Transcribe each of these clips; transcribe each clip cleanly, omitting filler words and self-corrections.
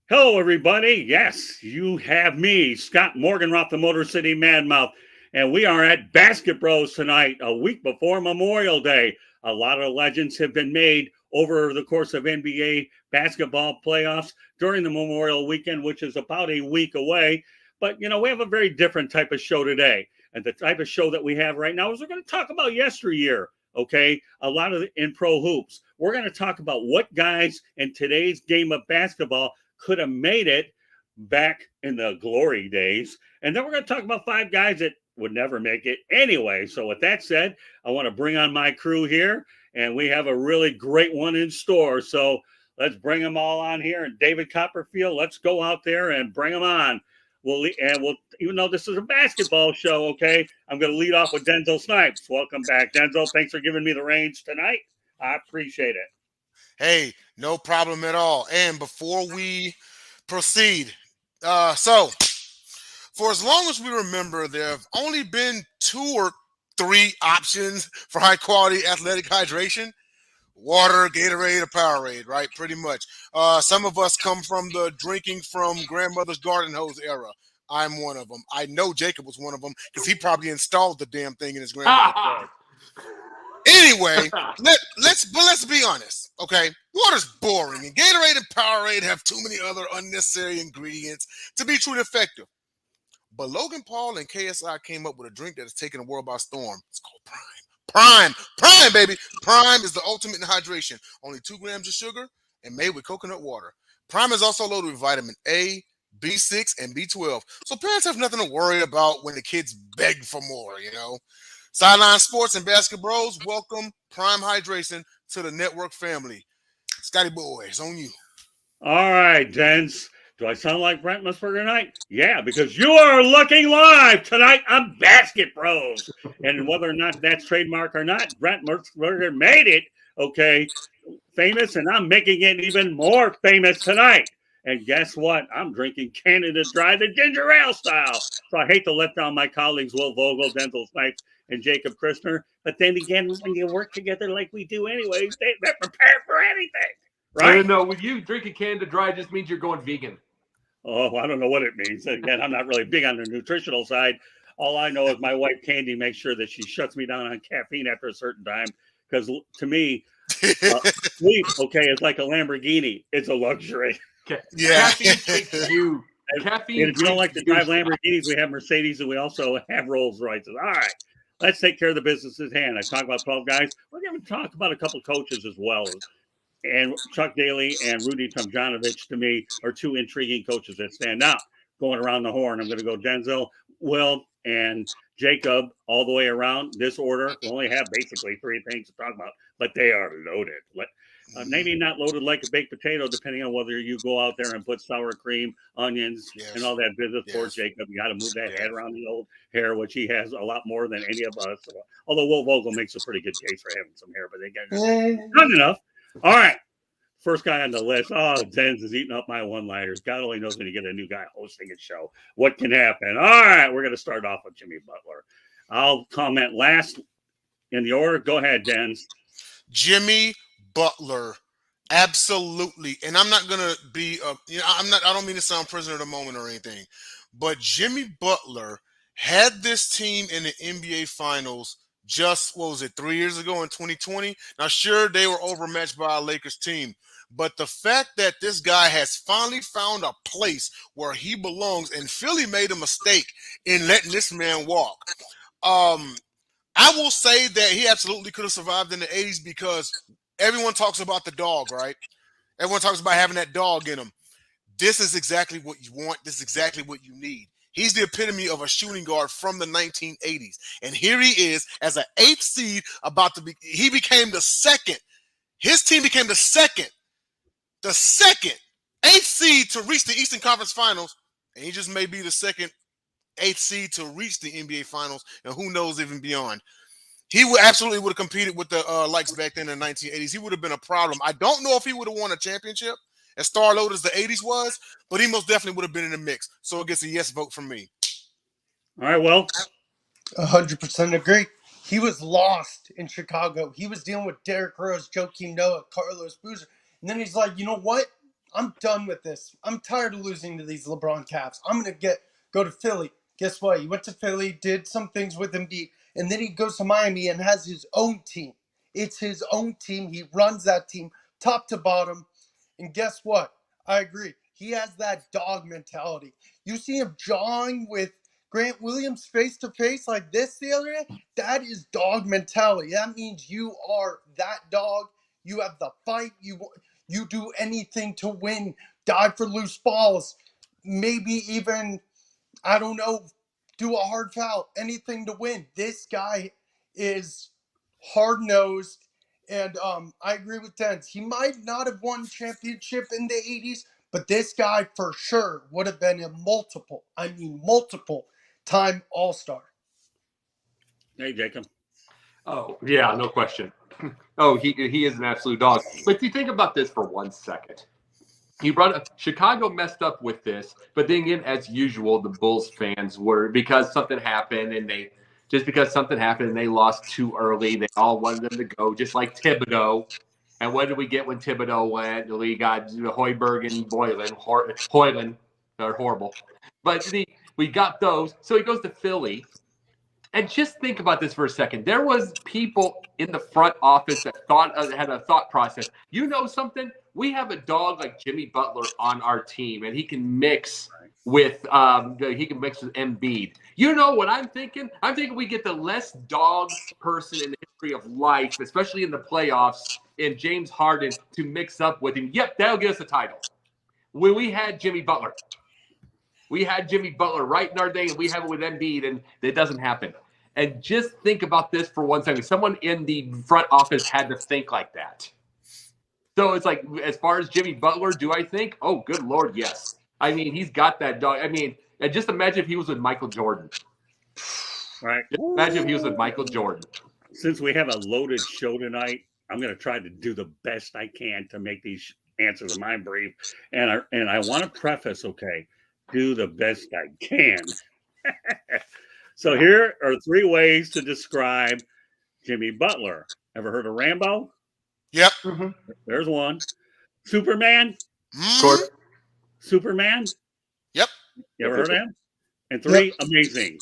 Hello, everybody. Yes, you have me, Scott Morganroth, the Motor City Madmouth, and we are at Basketbros tonight, a week before Memorial Day. A lot of legends have been made over the course of NBA basketball playoffs during the Memorial weekend, which is about a week away. But, we have a very different type of show today. And the type of show that we have right now is we're going to talk about yesteryear, okay? A lot of in pro hoops. We're going to talk about what guys in today's game of basketball could have made it back in the glory days. And then we're going to talk about 5 guys that would never make it anyway. So with that said, I want to bring on my crew here, and we have a really great one in store. So let's bring them all on here. And David Copperfield, let's go out there and bring them on. We'll even though this is a basketball show, okay, I'm going to lead off with Denzel Snipes. Welcome back, Denzel. Thanks for giving me the reins tonight. I appreciate it. Hey, no problem at all. And before we proceed, so for as long as we remember, there have only been 2 or 3 options for high quality athletic hydration: water, Gatorade, or Powerade, right? Pretty much. Some of us come from the drinking from grandmother's garden hose era. I'm one of them. I know Jacob was one of them because he probably installed the damn thing in his grandmother's garden. Anyway, let's be honest, okay? Water's boring, and Gatorade and Powerade have too many other unnecessary ingredients to be truly effective. But Logan Paul and KSI came up with a drink that is taking the world by storm. It's called Prime. Prime, baby. Prime is the ultimate in hydration. Only 2 grams of sugar and made with coconut water. Prime is also loaded with vitamin A, B6, and B12. So parents have nothing to worry about when the kids beg for more, Sideline Sports and Basketbros, welcome Prime Hydration to the network family. Scotty boy, it's on you. All right, Dens. Do I sound like Brent Musburger tonight? Yeah, because you are looking live tonight on Basketbros. And whether or not that's trademark or not, Brent Musburger made it, okay, famous, and I'm making it even more famous tonight. And guess what? I'm drinking Canada Dry, the ginger ale style. So I hate to let down my colleagues, Will Vogel, Denzel Snipes, and Jacob Christner. But then again, when you work together like we do anyway, they're prepared for anything, right? No, with you drinking Canada Dry just means you're going vegan. Oh, I don't know what it means. Again, I'm not really big on the nutritional side. All I know is my wife Candy makes sure that she shuts me down on caffeine after a certain time. Because to me, sleep, okay, is like a Lamborghini. It's a luxury. Yeah. Caffeine takes you. Caffeine. If you don't like to drive Lamborghinis, we have Mercedes, and we also have Rolls Royces. All right, let's take care of the business at hand. I talked about 12 guys. We're going to talk about a couple coaches as well. And Chuck Daly and Rudy Tomjanovich, to me, are 2 intriguing coaches that stand out. Going around the horn, I'm going to go Denzel, Will, and Jacob all the way around. This order, we only have basically 3 things to talk about, but they are loaded. Maybe not loaded like a baked potato, depending on whether you go out there and put sour cream, onions, and all that business. Poor Jacob, you got to move that head around the old hair, which he has a lot more than any of us. Although Will Vogel makes a pretty good case for having some hair, but they got not enough. All right. First guy on the list. Oh, Zenz is eating up my one-liners. God only knows when you get a new guy hosting a show what can happen. All right, we're going to start off with Jimmy Butler. I'll comment last in the order. Go ahead, Denz. Jimmy Butler, absolutely. And I'm not gonna be, I don't mean to sound prisoner of the moment or anything, but Jimmy Butler had this team in the NBA Finals just, 3 years ago in 2020. Now, sure, they were overmatched by a Lakers team, but the fact that this guy has finally found a place where he belongs, and Philly made a mistake in letting this man walk. I will say that he absolutely could have survived in the 80s because everyone talks about the dog, right? Everyone talks about having that dog in him. This is exactly what you want. This is exactly what you need. He's the epitome of a shooting guard from the 1980s. And here he is as an 8th seed he became the second. His team became the second 8th seed to reach the Eastern Conference Finals. And he just may be the second 8th seed to reach the NBA Finals. And who knows even beyond. He would have competed with the likes back then in the 1980s. He would have been a problem. I don't know if he would have won a championship as star-loaded as the 80s was, but he most definitely would have been in the mix. So it gets a yes vote from me. All right, well. 100% agree. He was lost in Chicago. He was dealing with Derrick Rose, Joakim Noah, Carlos Boozer. And then he's like, you know what? I'm done with this. I'm tired of losing to these LeBron Cavs. I'm going to go to Philly. Guess what? He went to Philly, did some things with Embiid, and then he goes to Miami and has his own team. It's his own team. He runs that team top to bottom. And guess what? I agree. He has that dog mentality. You see him jawing with Grant Williams face to face like this the other day? That is dog mentality. That means you are that dog. You have the fight. You do anything to win. Dive for loose balls. Maybe even, I don't know, do a hard foul. Anything to win. This guy is hard-nosed. And I agree with Dens. He might not have won championship in the 80s, but this guy for sure would have been a multiple time All-Star. Hey, Jacob. Oh, yeah, no question. Oh, he is an absolute dog. But if you think about this for 1 second, you brought up Chicago messed up with this, but then again, as usual, the Bulls fans were because something happened and they lost too early. They all wanted them to go, just like Thibodeau. And what did we get when Thibodeau went? We got Hoiberg and Hoyland. They're horrible. But we got those. So he goes to Philly. And just think about this for a second. There was people in the front office that had a thought process. You know something? We have a dog like Jimmy Butler on our team, and he can mix with Embiid. You know what I'm thinking? I'm thinking we get the less dog person in the history of life, especially in the playoffs, in James Harden to mix up with him. Yep, that'll get us a title. When we had Jimmy Butler. We had Jimmy Butler right in our day, and we have it with Embiid, and it doesn't happen. And just think about this for 1 second. Someone in the front office had to think like that. So it's like, as far as Jimmy Butler, do I think? Oh, good Lord, yes. I mean, he's got that dog. I mean, and just imagine if he was with Michael Jordan. Right. Just imagine if he was with Michael Jordan. Since we have a loaded show tonight, I'm going to try to do the best I can to make these answers of mine brief. And I want to preface, okay, do the best I can. So here are 3 ways to describe Jimmy Butler. Ever heard of Rambo? Yep. Mm-hmm. There's one. Superman? Of course. Superman? Yep. You ever heard of him? And 3, amazing.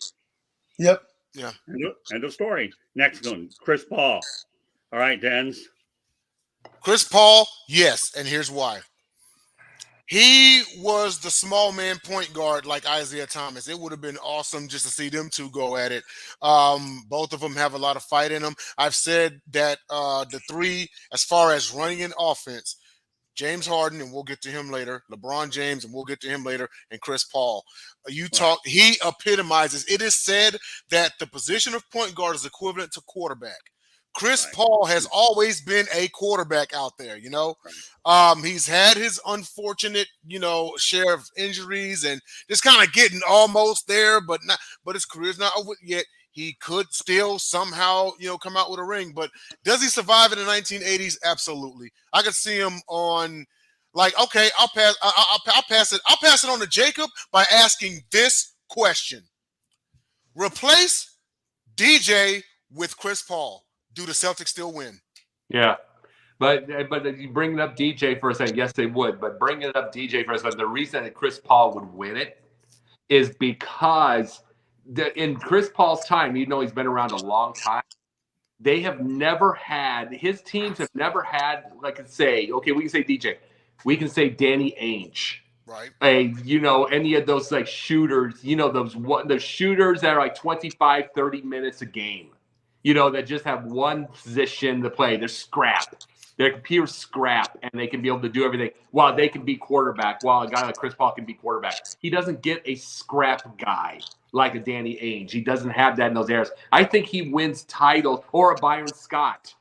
Yep. Yeah. End of story. Next one, Chris Paul. All right, Dens. Chris Paul, yes, and here's why. He was the small man point guard like Isaiah Thomas. It would have been awesome just to see them two go at it. Both of them have a lot of fight in them. I've said that the 3, as far as running an offense, James Harden, and we'll get to him later, LeBron James, and we'll get to him later, and Chris Paul. He epitomizes. It is said that the position of point guard is equivalent to quarterback. Chris Paul has always been a quarterback out there, you know. He's had his unfortunate, share of injuries and just kind of getting almost there, but his career's not over yet. He could still somehow, come out with a ring. But does he survive in the 1980s? Absolutely. I could see him on, okay, I'll pass it on to Jacob by asking this question: replace DJ with Chris Paul. Do the Celtics still win? Yeah. But you bring up DJ for a second. Yes, they would. But bringing up DJ for a second, the reason that Chris Paul would win it is because in Chris Paul's time, even though he's been around a long time, his teams have never had, we can say DJ. We can say Danny Ainge. Right. Any of those shooters, those shooters that are 25, 30 minutes a game. That just have one position to play. They're scrap. They're pure scrap, and they can be able to do everything while they can be quarterback, while a guy like Chris Paul can be quarterback. He doesn't get a scrap guy like a Danny Ainge. He doesn't have that in those areas. I think he wins titles, or a Byron Scott.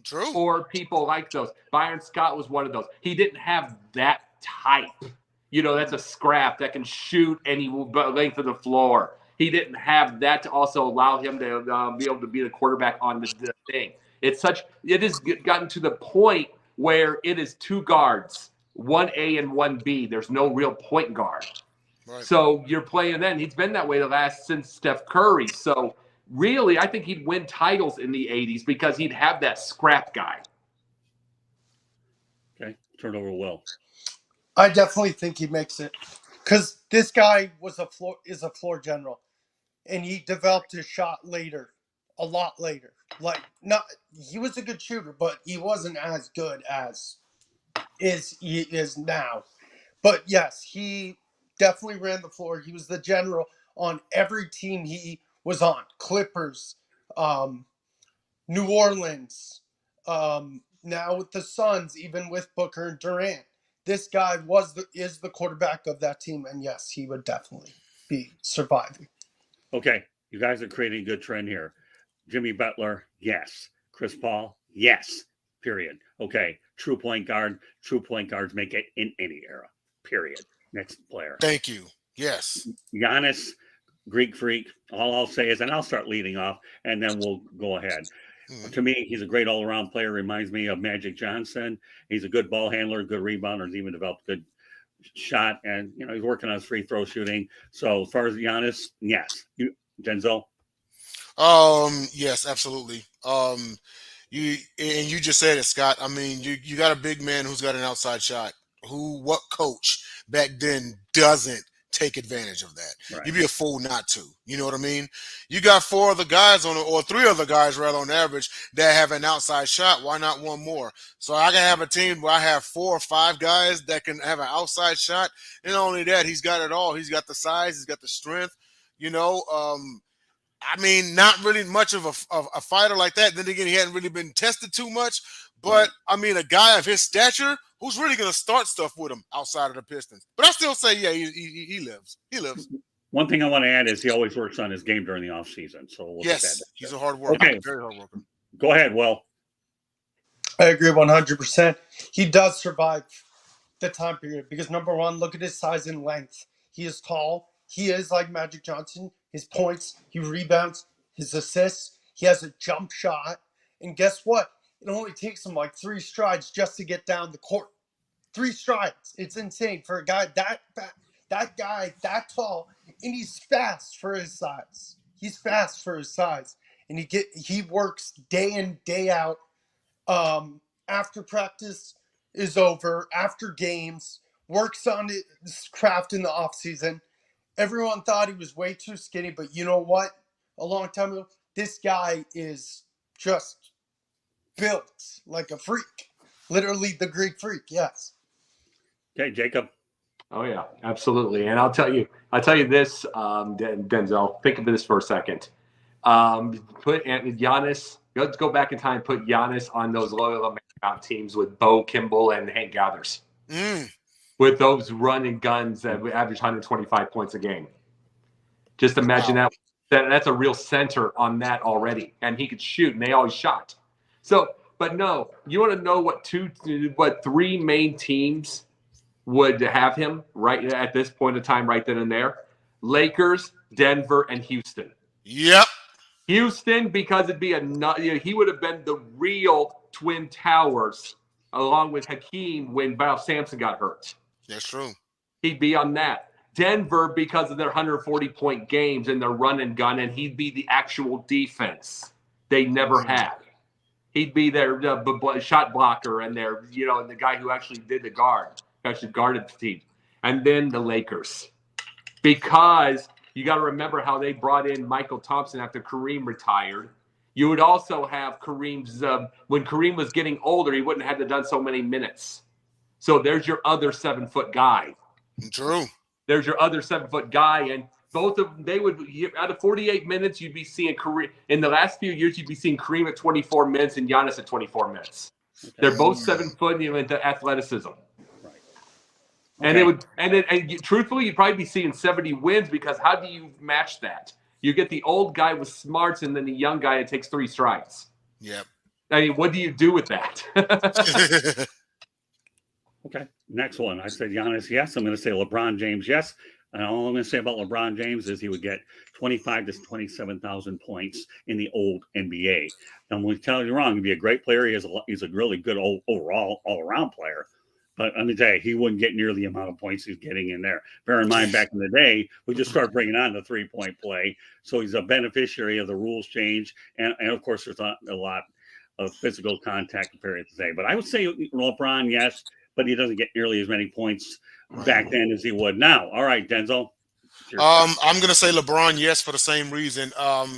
True. Or people like those. Byron Scott was one of those. He didn't have that type. That's a scrap that can shoot any length of the floor. He didn't have that to also allow him to be able to be the quarterback on the thing. It has gotten to the point where it is 2 guards, 1A and 1B. There's no real point guard. Right. So you're playing then. He's been that way since Steph Curry. So really, I think he'd win titles in the 80s because he'd have that scrap guy. Okay, turn over Will. I definitely think he makes it because this guy is a floor general, and he developed his shot later, a lot later. He was a good shooter, but he wasn't as good as he is now. But yes, he definitely ran the floor. He was the general on every team he was on. Clippers, New Orleans, now with the Suns, even with Booker and Durant. This guy is the quarterback of that team, and yes, he would definitely be surviving. Okay, you guys are creating a good trend here. Jimmy Butler, yes. Chris Paul, yes. Period. Okay, true point guard. True point guards make it in any era. Period. Next player. Thank you. Yes. Giannis, Greek freak. All I'll say is, and I'll start leading off, and then we'll go ahead. To me, he's a great all-around player. Reminds me of Magic Johnson. He's a good ball handler, good rebounder. He's even developed a good shot, and he's working on his free throw shooting. So as far as Giannis, yes. Denzel. Yes, absolutely. You just said it, Scott. I mean, you got a big man who's got an outside shot. What coach back then doesn't take advantage of that? Right. You'd be a fool not to. You know what I mean? You got 4 other guys or 3 other guys rather on average that have an outside shot. Why not one more? So I can have a team where I have 4 or 5 guys that can have an outside shot. And not only that, he's got it all. He's got the size. He's got the strength. I mean, not really much of a fighter like that. Then again, he hadn't really been tested too much. But, I mean, a guy of his stature, who's really going to start stuff with him outside of the Pistons? But I still say, yeah, he lives. He lives. One thing I want to add is he always works on his game during the offseason. So yes, he's a hard worker. Okay. Very hard worker. Go ahead, Will. I agree 100%. He does survive the time period because, number one, look at his size and length. He is tall. He is like Magic Johnson. His points, he rebounds, his assists. He has a jump shot. And guess what? It only takes him like 3 strides just to get down the court. 3 strides. It's insane for a guy that tall, and he's fast for his size. He's fast for his size, and he works day in, day out. After practice is over, after games, works on his craft in the off season. Everyone thought he was way too skinny, but you know what? A long time ago, this guy is just built like a freak. Literally the Greek freak, yes. Okay, Jacob. Oh yeah, absolutely. And I'll tell you this, Denzel. Think of this for a second. Put Giannis. Let's go back in time. Put Giannis on those Loyola Marymount teams with Bo Kimball and Hank Gathers. With those running guns that would average 125 points a game. Just imagine that. That's a real center on that already, and he could shoot, and they always shot. So, but no, you want to know what 3 main teams would have him right at this point in time, right then and there? Lakers, Denver, and Houston. Yep. Houston, because he would have been the real Twin Towers along with Hakeem when Bob Sampson got hurt. That's true. He'd be on that. Denver, because of their 140-point games and their run and gun, and he'd be the actual defense they never had. He'd be their shot blocker and and the guy who actually did the guard, actually guarded the team. And then the Lakers, because you got to remember how they brought in Michael Thompson after Kareem retired. You would also have Kareem's when Kareem was getting older, he wouldn't have had to done so many minutes. So there's your other 7-foot guy. True. There's your other 7-foot guy, and both of them, they would out of 48 minutes, you'd be seeing Kareem. In the last few years, you'd be seeing Kareem at 24 minutes and Giannis at 24 minutes. Okay. They're both 7 foot in the athleticism. Right. Okay. And truthfully, you'd probably be seeing 70 wins because how do you match that? You get the old guy with smarts and then the young guy that takes 3 strides. Yep. I mean, what do you do with that? Okay, next one. I said Giannis, yes. I'm going to say LeBron James, yes. And all I'm going to say about LeBron James is he would get 25 to 27,000 points in the old NBA. I'm going to tell you wrong. He'd be a great player. He's a really good overall all-around player. But let me tell you, he wouldn't get near the amount of points he's getting in there. Bear in mind, back in the day, we just started bringing on the 3-point play. So he's a beneficiary of the rules change. And of course, there's a lot of physical contact compared to today. But I would say LeBron, yes. but he doesn't get nearly as many points back then as he would now. All right, Denzel. I'm going to say LeBron, yes, for the same reason.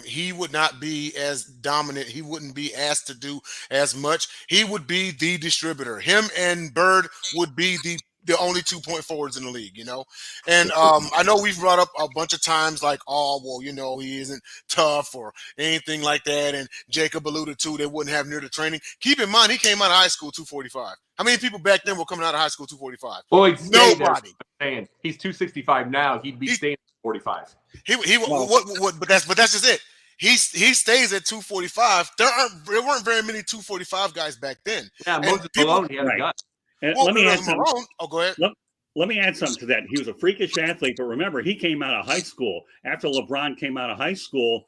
He would not be as dominant. He wouldn't be asked to do as much. He would be the distributor. Him and Bird would be the only 2-point forwards in the league, you know? And I know we've brought up a bunch of times like, oh, well, you know, he isn't tough or anything like that. And Jacob alluded to they wouldn't have near the training. Keep in mind, he came out of high school 245. How many people back then were coming out of high school 245? Well, Nobody. He's 265 now. He'd be staying at 45. But that's just it. He stays at 245. There weren't very many 245 guys back then. Yeah, Moses Malone, he had a gun. And let me add something. Go ahead. Let me add something to that. He was a freakish athlete, but remember, he came out of high school. After LeBron came out of high school,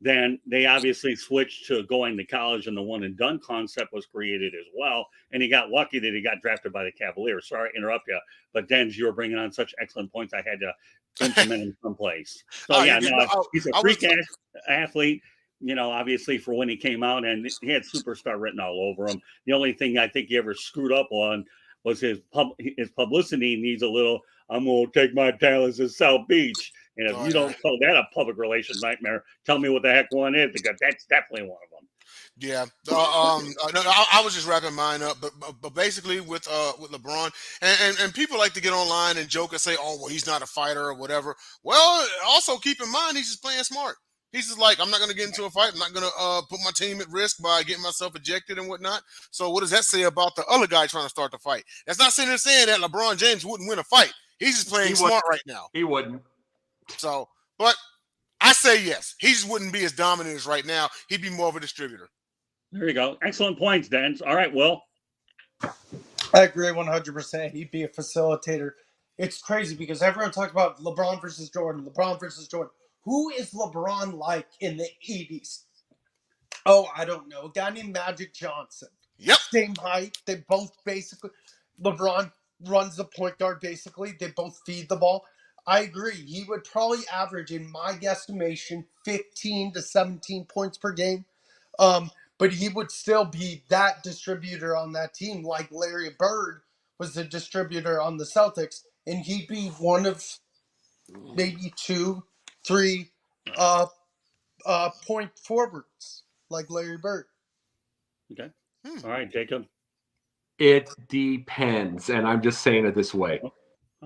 then they obviously switched to going to college, and the one and done concept was created as well. And he got lucky that he got drafted by the Cavaliers. Sorry to interrupt you, but Denz, you were bringing on such excellent points. I had to implement him someplace. So he's a freak athlete. You know, obviously for when he came out, and he had superstar written all over him. The only thing I think he ever screwed up on was his publicity needs a little. I'm gonna take my talents to South Beach. And if you don't call that a public relations nightmare, tell me what the heck one is, because that's definitely one of them. Yeah. I was just wrapping mine up, but basically with LeBron, and people like to get online and joke and say, oh, well, he's not a fighter or whatever. Well, also keep in mind he's just playing smart. He's just like, I'm not going to get into a fight. I'm not going to put my team at risk by getting myself ejected and whatnot. So what does that say about the other guy trying to start the fight? That's not saying that LeBron James wouldn't win a fight. He's just playing smart right now. He wouldn't. So, but I say yes. He just wouldn't be as dominant as right now. He'd be more of a distributor. There you go. Excellent points, Denz. All right, Will. I agree 100%. He'd be a facilitator. It's crazy because everyone talks about LeBron versus Jordan. Who is LeBron like in the 80s? Oh, I don't know. A guy named Magic Johnson. Yep. Same height. They both basically, LeBron runs the point guard basically. They both feed the ball. I agree. He would probably average, in my guesstimation, 15 to 17 points per game. But he would still be that distributor on that team, like Larry Bird was the distributor on the Celtics. And he'd be one of maybe 2, 3 point forwards, like Larry Bird. Okay. All right, Jacob. It depends, and I'm just saying it this way.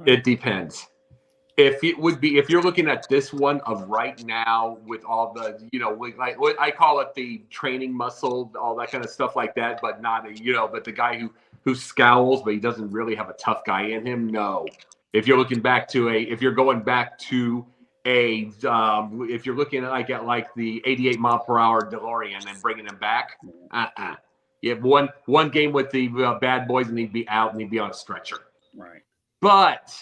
It depends. If you're looking at this one of right now with all the, like what I call it, the training muscle, all that kind of stuff like that, but not but the guy who scowls, but he doesn't really have a tough guy in him. No. If you're looking back to if you're looking at like the 88 mile per hour DeLorean and bringing him back, You have one game with the bad boys and he'd be out and he'd be on a stretcher. Right. But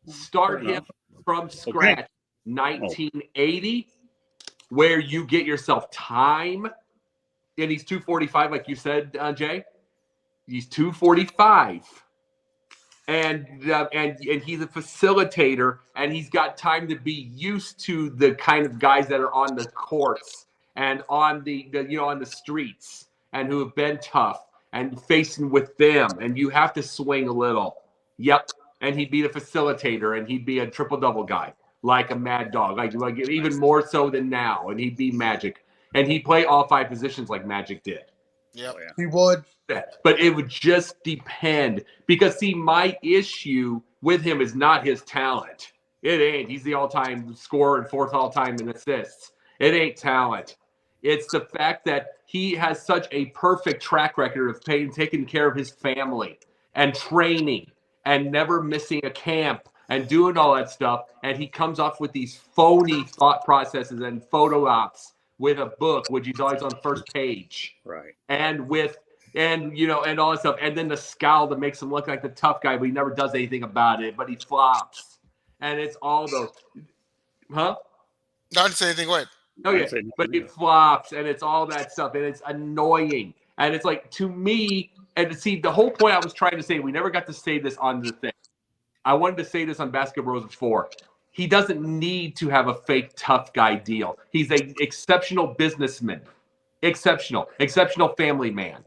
start him from scratch, 1980, where you get yourself time, and he's 245, like you said, Jay. He's 245, and he's a facilitator, and he's got time to be used to the kind of guys that are on the courts and on the on the streets and who have been tough and facing with them, and you have to swing a little. Yep. And he'd be the facilitator, and he'd be a triple-double guy, like a mad dog, like even more so than now. And he'd be Magic, and he'd play all 5 positions like Magic did. Yep. He would. But it would just depend, because see, my issue with him is not his talent. It ain't. He's the all-time scorer and 4th all-time in assists. It ain't talent. It's the fact that he has such a perfect track record of taking care of his family and training and never missing a camp and doing all that stuff. And he comes off with these phony thought processes and photo ops with a book, which he's always on first page. Right. And all that stuff. And then the scowl that makes him look like the tough guy, but he never does anything about it, but he flops. And it's all those. Huh? I didn't say anything. Go ahead. Oh, yeah. But it flops and it's all that stuff. And it's annoying. And it's like, to me, and see, the whole point I was trying to say, we never got to say this on the thing. I wanted to say this on Basketbros before. He doesn't need to have a fake tough guy deal. He's an exceptional businessman. Exceptional family man.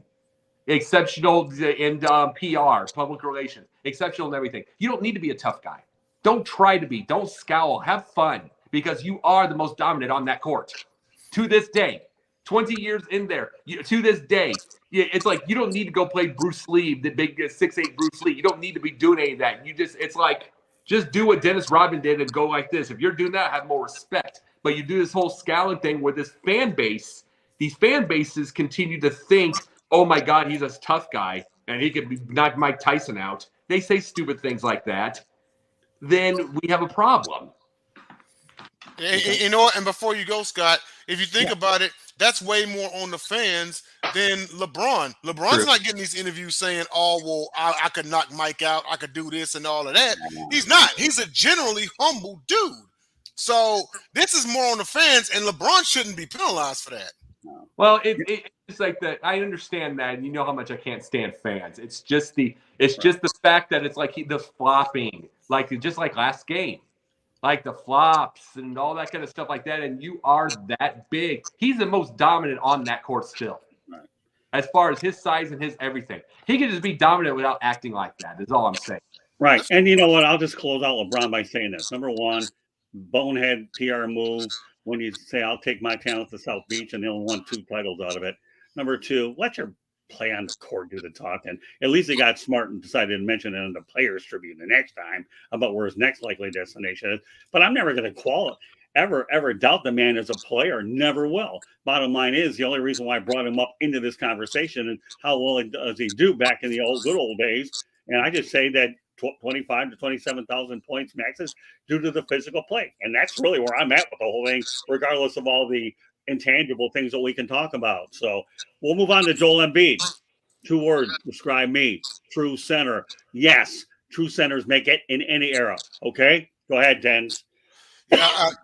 exceptional in PR, public relations, exceptional in everything. You don't need to be a tough guy. Don't try to be. Don't scowl. Have fun because you are the most dominant on that court. To this day, 20 years in there, to this day, it's like you don't need to go play Bruce Lee, the big 6'8" Bruce Lee. You don't need to be doing any of that. It's like just do what Dennis Rodman did and go like this. If you're doing that, have more respect. But you do this whole scowling thing where this fan base, these fan bases continue to think, oh my God, he's a tough guy and he could knock Mike Tyson out. They say stupid things like that. Then we have a problem. You know what? And before you go, Scott, if you think about it, that's way more on the fans than LeBron. LeBron's not getting these interviews saying, oh, well, I could knock Mike out. I could do this and all of that. He's not. He's a generally humble dude. So this is more on the fans, and LeBron shouldn't be penalized for that. Well, it's like that. I understand that, and you know how much I can't stand fans. It's just the fact that it's like the flopping, just like last game, like the flops and all that kind of stuff like that. And you are that big. He's the most dominant on that court still, as far as his size and his everything. He can just be dominant without acting like that. Is all I'm saying. Right, and you know what? I'll just close out LeBron by saying this. Number one, bonehead PR move when you say, I'll take my talent to South Beach, and they'll won 2 titles out of it. Number two, let your play on the court do the talking. At least he got smart and decided to mention it in the Players Tribune the next time about where his next likely destination is. But I'm never going to ever doubt the man as a player. Never will. Bottom line is, the only reason why I brought him up into this conversation and how well does he do back in the good old days. And I just say that 25 to 27,000 points maxes due to the physical play. And that's really where I'm at with the whole thing, regardless of all the intangible things that we can talk about. So we'll move on to Joel Embiid. 2 words describe me. True center. Yes, true centers make it in any era. Okay? Go ahead, Dens.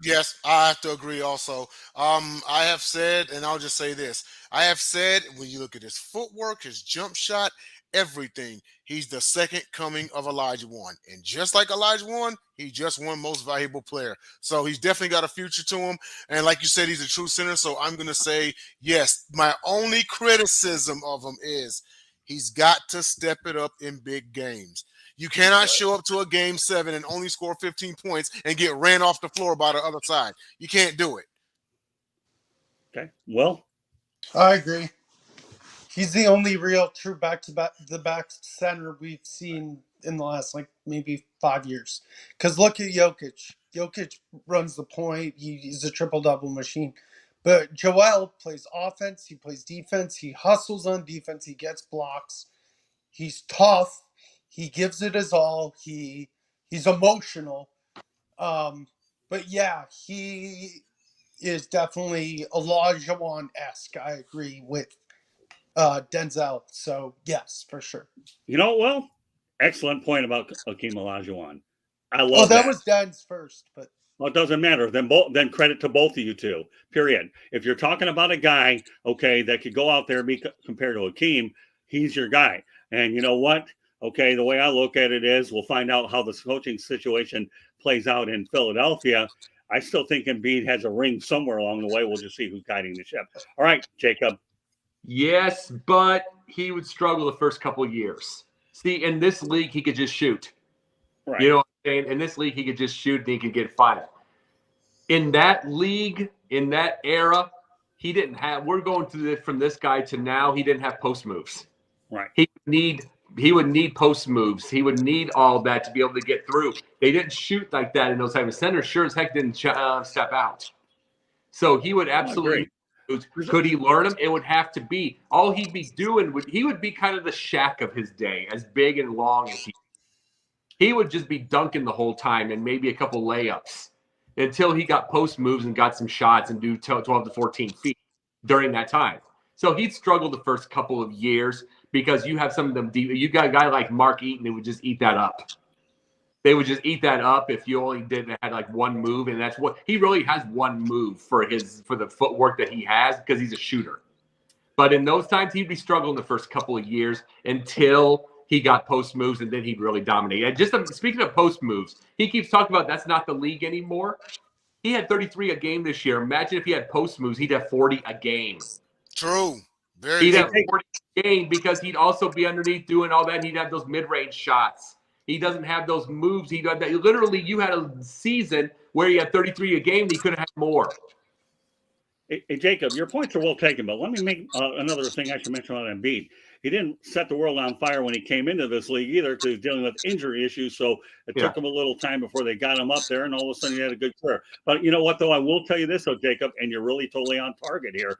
Yes, I have to agree also. I have said, and I'll just say this. I have said, when you look at his footwork, his jump shot, everything, he's the second coming of Elijah Wan. And just like Elijah Wan, he just won most valuable player. So he's definitely got a future to him. And like you said, he's a true center. So I'm going to say, yes, my only criticism of him is he's got to step it up in big games. You cannot show up to a game 7 and only score 15 points and get ran off the floor by the other side. You can't do it. Okay. Well, I agree. He's the only real true back center we've seen in the last maybe 5 years. Because look at Jokic. Jokic runs the point. He's a triple-double machine. But Joel plays offense. He plays defense. He hustles on defense. He gets blocks. He's tough. He gives it his all. He's emotional. But yeah, he is definitely Olajuwon-esque. I agree with Denzel. So yes, for sure. You know, well, excellent point about Hakeem Olajuwon. I love that. That was Den's first, but well, it doesn't matter. Then credit to both of you two. Period. If you're talking about a guy, okay, that could go out there and be compared to Hakeem, he's your guy. And you know what? Okay, the way I look at it is, we'll find out how this coaching situation plays out in Philadelphia. I still think Embiid has a ring somewhere along the way. We'll just see who's guiding the ship. All right, Jacob. Yes, but he would struggle the first couple of years. See, in this league, he could just shoot. Right. You know what I'm saying? In this league, he could just shoot and he could get 5. In that league, in that era, he didn't have – we're going through it from this guy to now. He didn't have post moves. Right. He would need post moves. He would need all that to be able to get through. They didn't shoot like that in those type of centers. Sure as heck didn't step out. So he would absolutely – could he learn them? It would have to be. All he'd be doing he would be kind of the Shaq of his day, as big and long as he would just be dunking the whole time and maybe a couple layups until he got post moves and got some shots and do 12 to 14 feet during that time. So he'd struggle the first couple of years because you have some of them deep. You got a guy like Mark Eaton who would just eat that up. They would just eat that up if you only had like one move, and that's what he really has, one move for the footwork that he has because he's a shooter. But in those times, he'd be struggling the first couple of years until he got post moves, and then he'd really dominate. And just speaking of post moves, he keeps talking about that's not the league anymore. He had 33 a game this year. Imagine if he had post moves, he'd have 40 a game. True. Very He'd true. have 40 a game because he'd also be underneath doing all that. And he'd have those mid-range shots. He doesn't have those moves. He does that. Literally, you had a season where he had 33 a game and he could have had more. Hey, Jacob, your points are well taken, but let me make another thing I should mention on Embiid. He didn't set the world on fire when he came into this league either, because he's dealing with injury issues. So it took him a little time before they got him up there, and all of a sudden he had a good career. But you know what, though? I will tell you this, though, Jacob, and you're really totally on target here.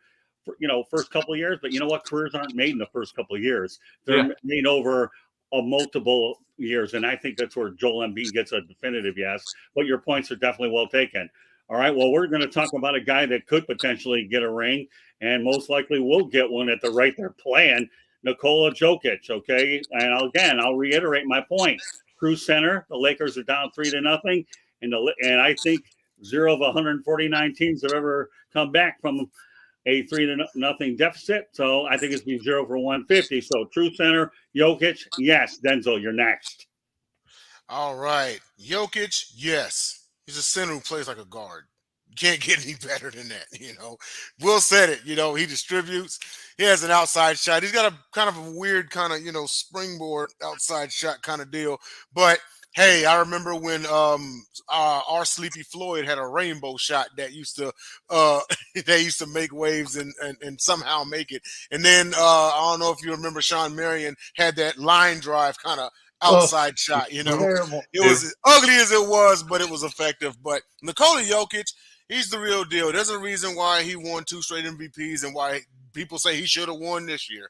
First couple of years, but you know what? Careers aren't made in the first couple of years. They're made over multiple years, and I think that's where Joel Embiid gets a definitive yes. But your points are definitely well taken. All right, well, we're going to talk about a guy that could potentially get a ring and most likely will get one at the rate they're playing, Nikola Jokic, okay? And I'll reiterate my point. True center, the Lakers are down 3-0, and I think 0 of 149 teams have ever come back from a 3-0 deficit. So I think it's been 0 for 150. So true center, Jokic, yes. Denzel, you're next. All right. Jokic, yes. He's a center who plays like a guard. You can't get any better than that, Will said it, he distributes. He has an outside shot. He's got a kind of a weird kind of, springboard outside shot kind of deal. But, hey, I remember when our Sleepy Floyd had a rainbow shot that used to make waves and somehow make it. And then I don't know if you remember Sean Marion had that line drive kind of outside shot, Terrible. It was as ugly as it was, but it was effective. But Nikola Jokic, he's the real deal. There's a reason why he won 2 straight MVPs and why people say he should have won this year,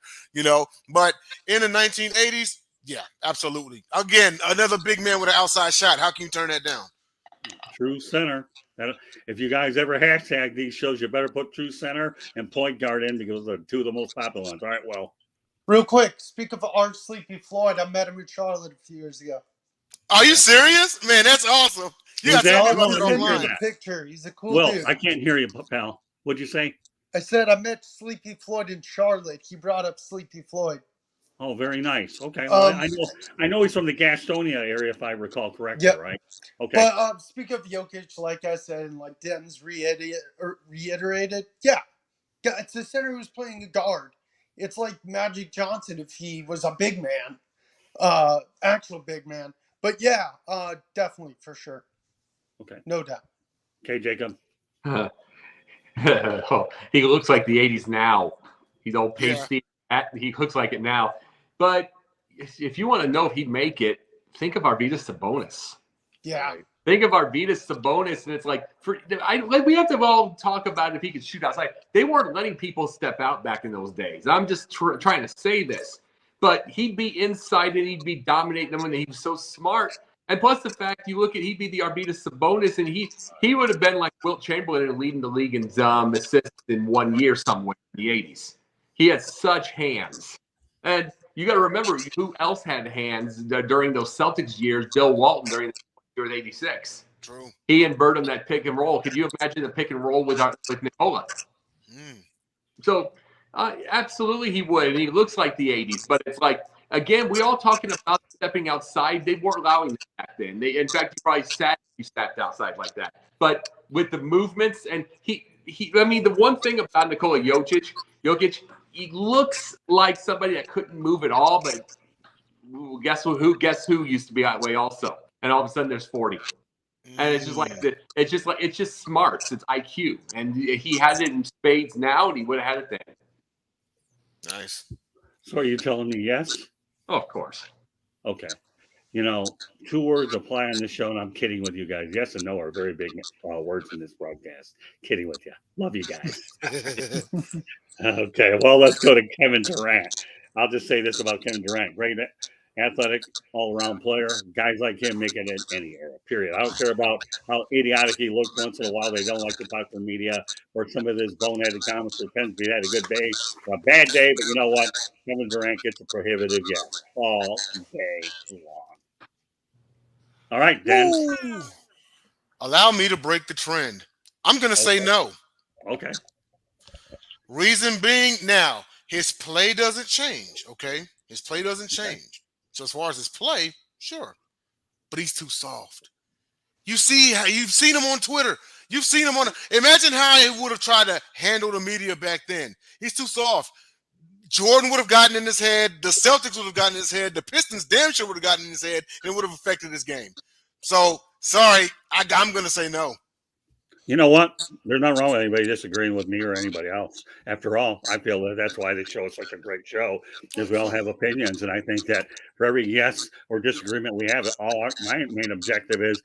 But in the 1980s, yeah, absolutely. Again, another big man with an outside shot. How can you turn that down? True center. If you guys ever hashtag these shows, you better put true center and point guard in because they're 2 of the most popular ones. All right, well. Real quick, speak of our Sleepy Floyd. I met him in Charlotte a few years ago. Are you serious? Man, that's awesome. You got to I'll send you the picture. He's a cool dude. I can't hear you, pal. What'd you say? I said I met Sleepy Floyd in Charlotte. He brought up Sleepy Floyd. Oh, very nice. Okay. Well, I know he's from the Gastonia area, if I recall correctly, right? Okay. But speak of Jokic, like I said, and like Den's reiterated, it's a center who's playing a guard. It's like Magic Johnson if he was a big man, actual big man. But definitely for sure. Okay. No doubt. Okay, Jacob. He looks like the 80s now. He's all pasty. He looks like it now. But if you want to know if he'd make it, think of Arvydas Sabonis. Yeah. Think of Arvydas Sabonis, and it's like we have to all talk about if he could shoot outside. They weren't letting people step out back in those days. I'm just trying to say this, but he'd be inside and he'd be dominating them, and he was so smart. And plus the fact he'd be the Arvydas Sabonis, and he would have been like Wilt Chamberlain and leading the league in assists in 1 year somewhere in the 80s. He had such hands, and you got to remember who else had hands during those Celtics years. Bill Walton during the year of '86. True. He and Bird on that pick and roll. Could you imagine the pick and roll with Nikola? So absolutely he would. And he looks like the 80s, but it's like, again, we all talking about stepping outside. They weren't allowing that back then. In fact, you probably stepped outside like that. But with the movements, and the one thing about Nikola Jokic, he looks like somebody that couldn't move at all, but guess who used to be that way also? And all of a sudden there's 40. And it's just smarts. It's IQ. And he had it in spades now, and he would have had it then. Nice. So are you telling me yes? Oh, of course. Okay. 2 words apply on this show, and I'm kidding with you guys. Yes and no are very big words in this broadcast. Kidding with you. Love you guys. Okay, well, let's go to Kevin Durant. I'll just say this about Kevin Durant. Great athletic, all-around player. Guys like him make it in any era, period. I don't care about how idiotic he looks once in a while. They don't like to talk to the media or some of his boneheaded comments. Depends if he had a good day or a bad day. But you know what? Kevin Durant gets a prohibitive yes all day long. All right, Dan. Ooh. Allow me to break the trend. I'm going to say no. Okay. Reason being, now, his play doesn't change, okay? His play doesn't change. So as far as his play, sure. But he's too soft. You've seen him on Twitter. You've seen him imagine how he would have tried to handle the media back then. He's too soft. Jordan would have gotten in his head. The Celtics would have gotten in his head. The Pistons damn sure would have gotten in his head, and it would have affected his game. So, sorry, I'm going to say no. You know what? There's nothing wrong with anybody disagreeing with me or anybody else. After all, I feel that that's why this show is such a great show, is we all have opinions, and I think that for every yes or disagreement we have, my main objective is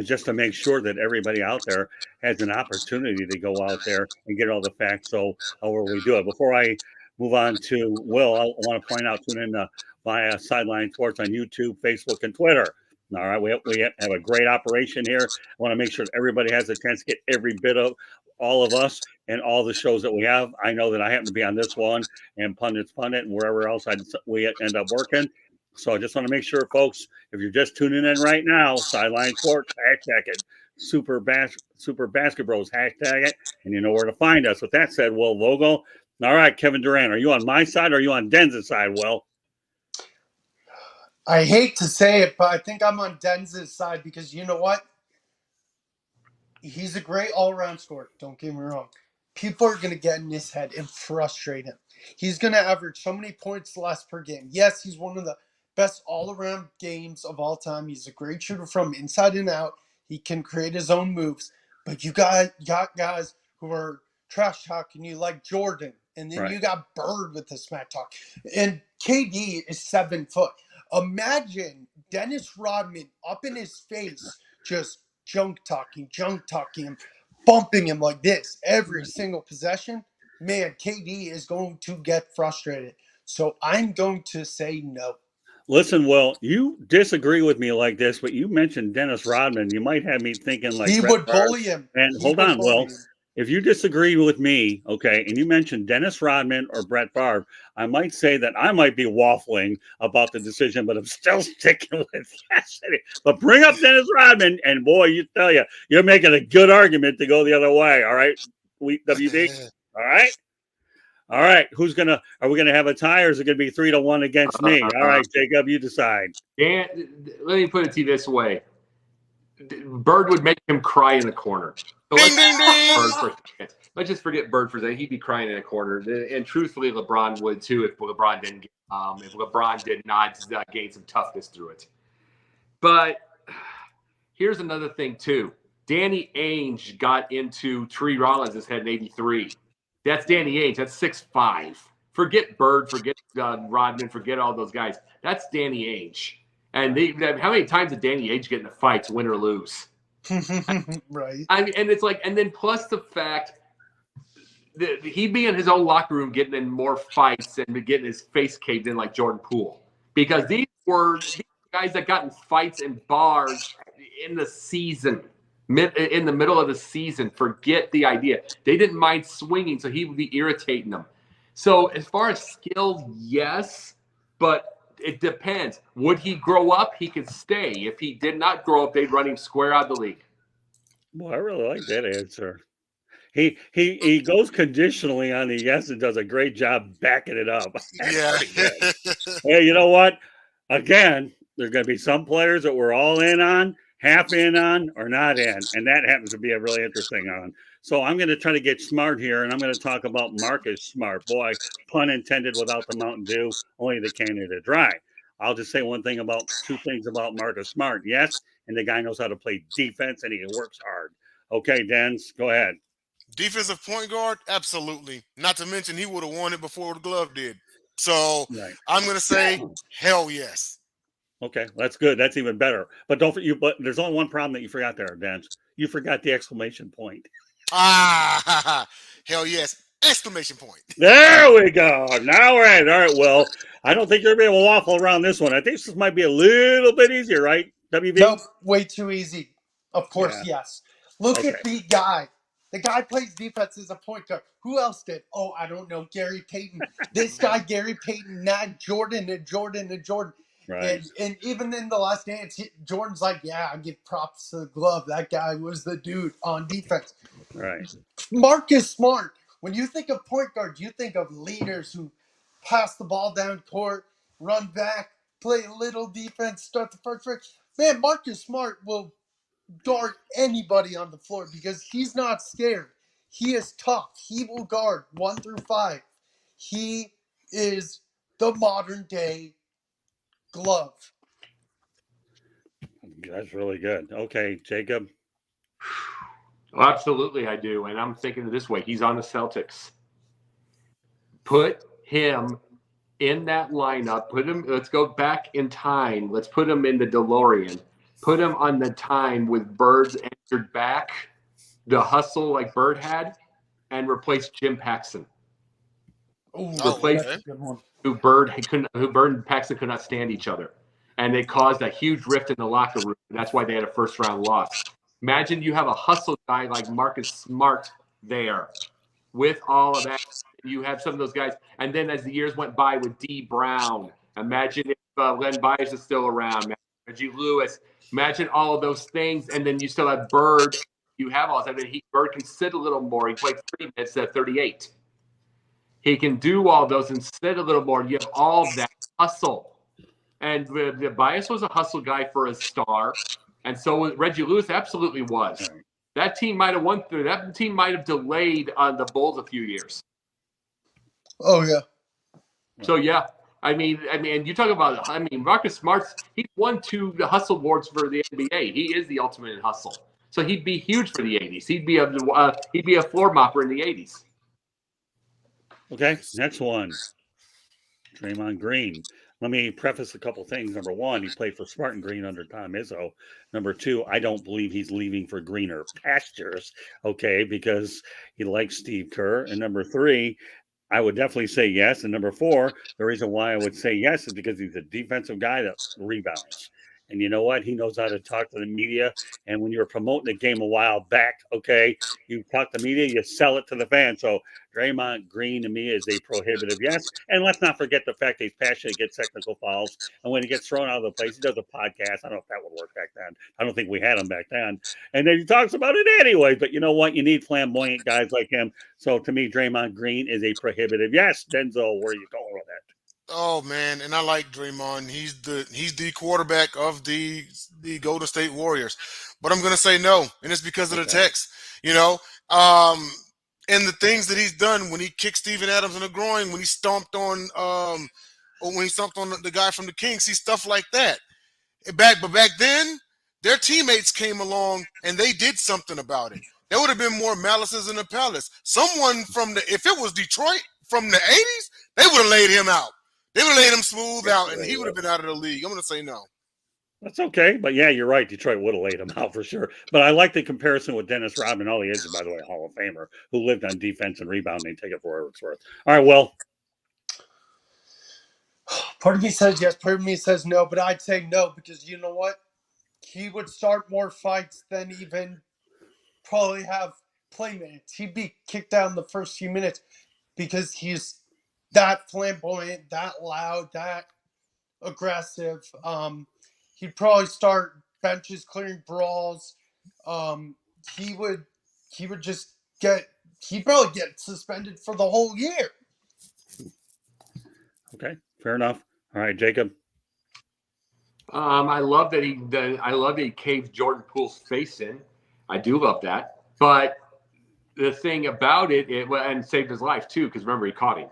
just to make sure that everybody out there has an opportunity to go out there and get all the facts. So however we do it. Before I move on to Will, I want to point out, tune in via Sideline Sports on YouTube, Facebook, and Twitter. All right, we have a great operation here. I want to make sure that everybody has a chance to get every bit of all of us and all the shows that we have. I know that I happen to be on this one and Pundits Pundit and wherever else we end up working. So I just want to make sure, folks, if you're just tuning in right now, Sideline Sports, hashtag it, Super Basketbros, hashtag it, and you know where to find us. With that said, Will Vogel. All right, Kevin Durant, are you on my side or are you on Denz's side, Will? I hate to say it, but I think I'm on Denz's side because you know what? He's a great all-around scorer. Don't get me wrong. People are going to get in his head and frustrate him. He's going to average so many points less per game. Yes, he's one of the best all-around games of all time. He's a great shooter from inside and out. He can create his own moves. But you got guys who are trash talking you like Jordan. And then Right. you got Bird with the smack talk. And KD is 7 foot. Imagine Dennis Rodman up in his face just junk talking him, bumping him like this every single possession. Man, KD is going to get frustrated. So I'm going to say no. Listen, Will, you disagree with me like this, but you mentioned Dennis Rodman. You might have me thinking like He Brett would Favre. bully him. And He hold would on, bully Will. him. If you disagree with me, okay, and you mentioned Dennis Rodman or Brett Favre, I might say that I might be waffling about the decision, but I'm still sticking with yes. But bring up Dennis Rodman, and boy, you tell you, you're making a good argument to go the other way. All right, WB. All right. All right. Are we gonna have a tie, or is it gonna be 3-1 against me? All right, Jacob, you decide. Dan, let me put it to you this way: Bird would make him cry in the corner. So Ding, ding, ding. Bird for a second. Let's just forget Bird for a second. He'd be crying in a corner, and truthfully, LeBron would too if LeBron did not gain some toughness through it. But here's another thing too: Danny Ainge got into Tree Rollins' head in '83. That's Danny Ainge. That's 6'5". Forget Bird, forget Rodman, forget all those guys. That's Danny Ainge. And how many times did Danny Ainge get in the fights, win or lose? Right. I mean, and it's like, and then plus the fact that he'd be in his own locker room getting in more fights and getting his face caved in like Jordan Poole, because these guys that got in fights in bars in the season. In the middle of the season, forget the idea. They didn't mind swinging, so he would be irritating them. So as far as skills, yes, but it depends. Would he grow up? He could stay. If he did not grow up, they'd run him square out of the league. Well, I really like that answer. He goes conditionally on the yes and does a great job backing it up. Yeah. Hey, you know what? Again, there's going to be some players that we're all in on, half in on, or not in, and that happens to be a really interesting on. So I'm going to try to get smart here, and I'm going to talk about Marcus Smart. Boy, pun intended, without the Mountain Dew, only the Canada Dry. I'll just say two things about Marcus Smart. Yes, and the guy knows how to play defense, and he works hard. Okay, Dens, go ahead. Defensive point guard, absolutely. Not to mention he would have won it before the glove did. So Right. I'm going to say hell yes. Okay, that's good. That's even better. But But there's only one problem that you forgot there, Dens. You forgot the exclamation point. Ah, hell yes! Exclamation point. There we go. Now we're at it. All right. Well, I don't think you're going to be able to waffle around this one. I think this might be a little bit easier, right? WB? Nope, way too easy. Of course, Yeah. yes. Look Okay. at the guy. The guy plays defense as a point guard. Who else did? Oh, I don't know. Gary Payton. This guy, Gary Payton, not Jordan and Jordan and Jordan. Right. And even in the last dance, Jordan's like, yeah, I give props to the glove. That guy was the dude on defense. Right. Marcus Smart. When you think of point guard, you think of leaders who pass the ball down court, run back, play a little defense, start the first break. Man, Marcus Smart will guard anybody on the floor because he's not scared. He is tough. He will guard 1 through 5. He is the modern day glove. That's really good. Okay, Jacob. Well, absolutely, I do. And I'm thinking of this way. He's on the Celtics. Put him in that lineup. Let's go back in time. Let's put him in the DeLorean. Put him on the time with Bird's entered back, the hustle like Bird had, and replace Jim Paxson. Ooh, Replace that's a good one. who Bird and Paxson could not stand each other. And they caused a huge rift in the locker room. That's why they had a first-round loss. Imagine you have a hustle guy like Marcus Smart there with all of that. You have some of those guys. And then as the years went by with D. Brown, imagine if Len Bias is still around, Reggie Lewis. Imagine all of those things. And then you still have Bird. You have all that. I mean, Bird can sit a little more. He played 30 minutes at 38. He can do all those and sit a little more. You have all that hustle. And the Bias was a hustle guy for a star. And so Reggie Lewis absolutely was. That team might have won through. That team might have delayed on the Bulls a few years. Oh, yeah. So, yeah. I mean, you talk about, Marcus Smart's, he won 2 hustle awards for the NBA. He is the ultimate in hustle. So he'd be huge for the 80s. He'd be a floor mopper in the 80s. Okay, next one. Draymond Green. Let me preface a couple things. Number one, he played for Spartan Green under Tom Izzo. Number two, I don't believe he's leaving for greener pastures, okay, because he likes Steve Kerr. And number three, I would definitely say yes. And number four, the reason why I would say yes is because he's a defensive guy that rebounds. And you know what? He knows how to talk to the media. And when you were promoting the game a while back, okay, you talk to the media, you sell it to the fans. So Draymond Green to me is a prohibitive yes. And let's not forget the fact that he's passionate, gets technical fouls. And when he gets thrown out of the place, he does a podcast. I don't know if that would work back then. I don't think we had him back then. And then he talks about it anyway. But you know what? You need flamboyant guys like him. So to me, Draymond Green is a prohibitive yes. Denzel, where are you going with that? Oh man, and I like Draymond. He's the quarterback of the Golden State Warriors. But I'm gonna say no, and it's because of the text. You know, and the things that he's done when he kicked Steven Adams in the groin, when he stomped on the guy from the Kings, see stuff like that. But back then, their teammates came along and they did something about it. There would have been more malices in the palace. Someone if it was Detroit from the 80s, they would have laid him out. They would have laid him smooth out, and he would have been out of the league. I'm going to say no. That's okay. But yeah, you're right. Detroit would have laid him out for sure. But I like the comparison with Dennis Rodman. All he is, by the way, a Hall of Famer who lived on defense and rebounding. Take it for whatever it's worth. All right, Will. Part of me says yes, part of me says no, but I'd say no because you know what? He would start more fights than even probably have play minutes. He'd be kicked out in the first few minutes because he's that flamboyant, that loud, that aggressive. He'd probably start benches, clearing brawls. He'd probably get suspended for the whole year. Okay, fair enough. All right, Jacob. I love that he caved Jordan Poole's face in. I do love that. But the thing about it and saved his life too, because remember he caught him.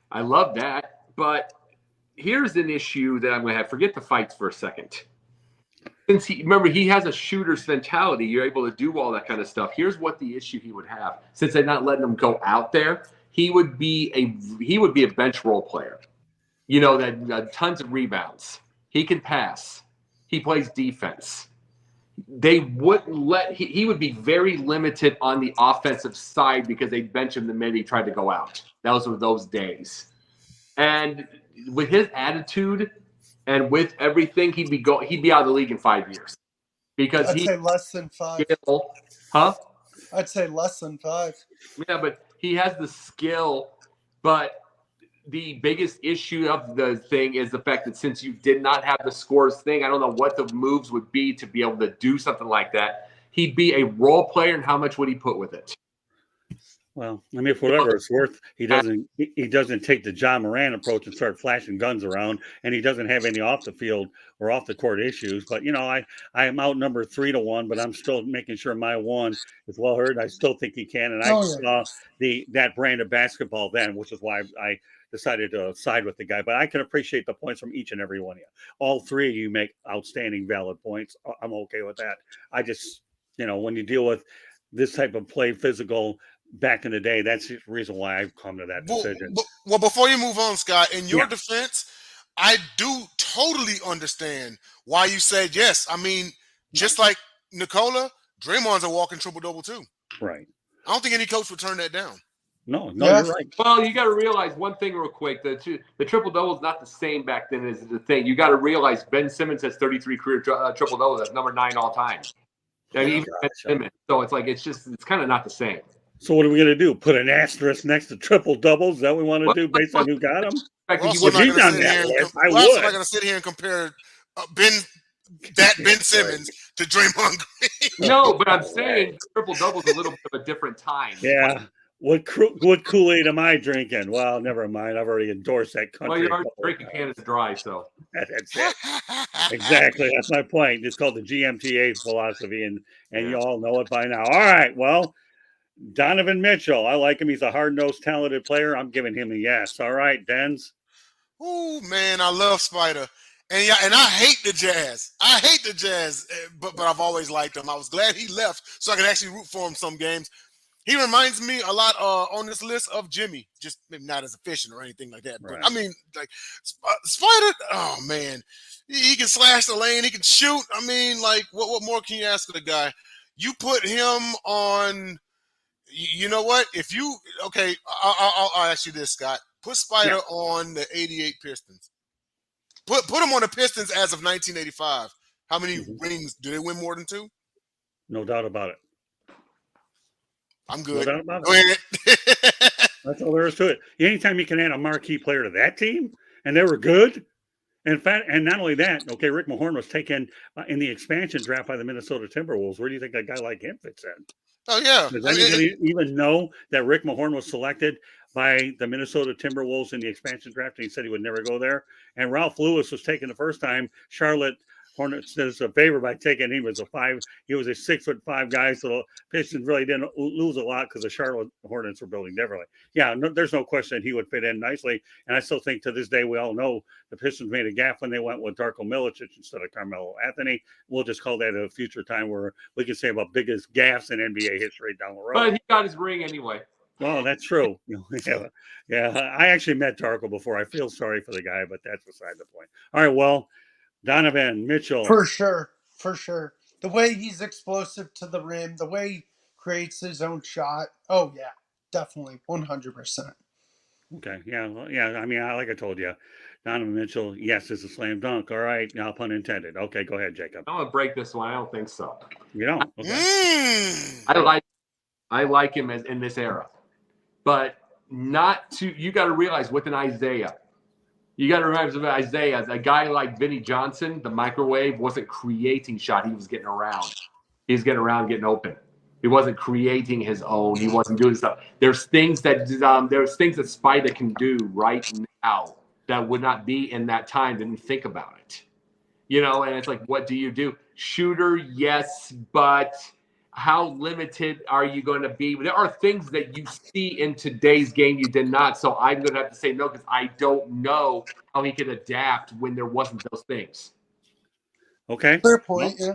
I love that, but here's an issue that I'm going to have. Forget the fights for a second. Since he has a shooter's mentality, you're able to do all that kind of stuff. Here's what the issue he would have. Since they're not letting him go out there, he would be a bench role player. You know, that tons of rebounds. He can pass. He plays defense. They wouldn't he would be very limited on the offensive side because they'd bench him the minute he tried to go out. Those were those days. And with his attitude and with everything, he'd be out of the league in 5 years. Because I'd say less than 5. I'd say less than 5. Yeah, but he has the skill. But the biggest issue of the thing is the fact that since you did not have the scores thing, I don't know what the moves would be to be able to do something like that. He'd be a role player, and how much would he put with it? Well, I mean, for whatever it's worth, he doesn't take the John Moran approach and start flashing guns around, and he doesn't have any off the field or off the court issues. But you know, I am outnumbered 3-1, but I'm still making sure my one is well heard. I still think he can, and I saw that brand of basketball then, which is why I decided to side with the guy. But I can appreciate the points from each and every one of you. All three of you make outstanding, valid points. I'm okay with that. I just, when you deal with this type of play, physical, back in the day, that's the reason why I've come to that decision. Well, before you move on, Scott, in your Yeah. defense, I do totally understand why you said yes. I mean, just like Nikola, Draymond's a walking triple-double too. Right. I don't think any coach would turn that down. No, Yeah. you're right. Well, you got to realize one thing real quick. The triple-double is not the same back then as the thing. You got to realize Ben Simmons has 33 career triple-doubles. That's number 9 all time. I mean, even Ben Simmons. So it's kind of not the same. So what are we going to do? Put an asterisk next to triple doubles? Is that what we want to do based on who got them? We're If also not he's on that list, I would. going to sit here and compare Ben Simmons to Draymond Green. No, but I'm saying triple-double is a little bit of a different time. Yeah. What Kool-Aid am I drinking? Well, never mind. I've already endorsed that country. Well, you're already drinking Canada Dry, so. That's it. Exactly. That's my point. It's called the GMTA philosophy, and you all know it by now. All right. Well, Donovan Mitchell. I like him. He's a hard-nosed, talented player. I'm giving him a yes. All right, Denz. Oh man, I love Spider, and I hate the Jazz. But I've always liked him. I was glad he left so I could actually root for him some games. He reminds me a lot on this list of Jimmy, just maybe not as efficient or anything like that. Right. But I mean, like Spider. Oh man, he can slash the lane. He can shoot. I mean, like what more can you ask of the guy? You put him on. You know what? If you I'll ask you this, Scott. Put Spider on the '88 Pistons. Put him on the Pistons as of 1985. How many rings do they win? More than 2? No doubt about it. I'm good. No doubt about Go it. ahead. That's all there is to it. Anytime you can add a marquee player to that team, and they were good. In fact, and not only that, Rick Mahorn was taken in the expansion draft by the Minnesota Timberwolves. Where do you think a guy like him fits in? Oh yeah. Does anybody even know that Rick Mahorn was selected by the Minnesota Timberwolves in the expansion draft? And he said he would never go there. And Ralph Lewis was taken the first time. Charlotte Hornets did us a favor by taking him as a 6'5" guy. So the Pistons really didn't lose a lot because the Charlotte Hornets were building differently. Yeah, there's no question he would fit in nicely. And I still think to this day, we all know the Pistons made a gaffe when they went with Darko Milicic instead of Carmelo Anthony. We'll just call that a future time where we can say about biggest gaffes in NBA history down the road. But he got his ring anyway. Well, that's true. Yeah. I actually met Darko before. I feel sorry for the guy, but that's beside the point. All right, well, Donovan Mitchell. For sure. The way he's explosive to the rim, the way he creates his own shot. Oh, yeah, definitely, 100%. Okay, yeah. I mean, like I told you, Donovan Mitchell, yes, is a slam dunk. All right, now pun intended. Okay, go ahead, Jacob. I'm gonna break this one. I don't think so. You don't? Okay. I like him as in this era, but not to. You got to realize with an Isaiah. You got to remember Isaiah, a guy like Vinnie Johnson, the microwave wasn't creating shot. He was getting around. He was getting around, getting open. He wasn't creating his own. He wasn't doing stuff. There's things that Spider can do right now that would not be in that time. Didn't think about it, And it's like, what do you do? Shooter, yes, but how limited are you going to be? There are things that you see in today's game you did not. So I'm going to have to say no because I don't know how he could adapt when there wasn't those things. Okay. Fair point, yeah.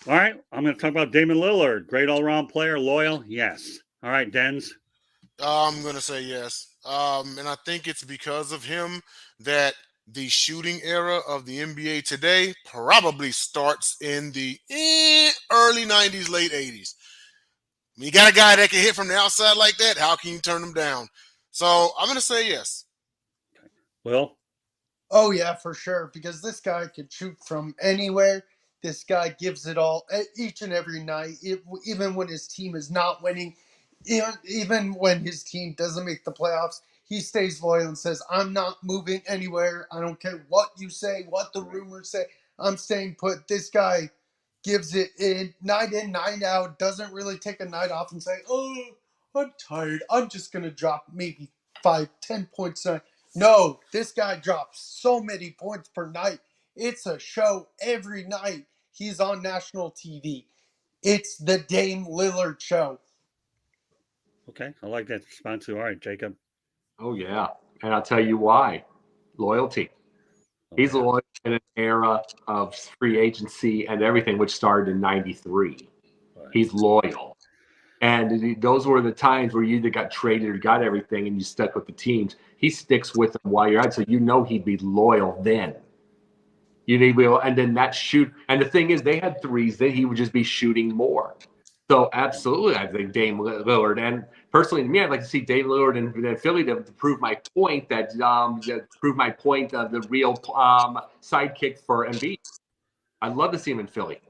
All right. I'm going to talk about Damian Lillard. Great all-around player. Loyal. Yes. All right, Denz. I'm going to say yes. And I think it's because of him that the shooting era of the NBA today probably starts in the early 90s, late 80s. You got a guy that can hit from the outside like that. How can you turn him down? So I'm going to say yes. Will? Oh, yeah, for sure. Because this guy can shoot from anywhere. This guy gives it all each and every night, even when his team is not winning, even when his team doesn't make the playoffs. He stays loyal and says, I'm not moving anywhere. I don't care what you say, what the rumors say. I'm staying put. This guy gives it in, night out, doesn't really take a night off and say, oh, I'm tired. I'm just going to drop maybe 5-10 points a night. No, this guy drops so many points per night. It's a show every night. He's on national TV. It's the Dame Lillard show. Okay, I like that response too. All right, Jacob. Oh, yeah. And I'll tell you why. Loyalty. He's loyal in an era of free agency and everything, which started in '93. He's loyal. And those were the times where you either got traded or got everything and you stuck with the teams. He sticks with them while you're out. So you know he'd be loyal then. And then that shoot. And the thing is, they had threes. Then he would just be shooting more. So absolutely, I think Dame Lillard. And personally, to me, I'd like to see Dame Lillard in Philly to prove my point of the real sidekick for Embiid. I'd love to see him in Philly.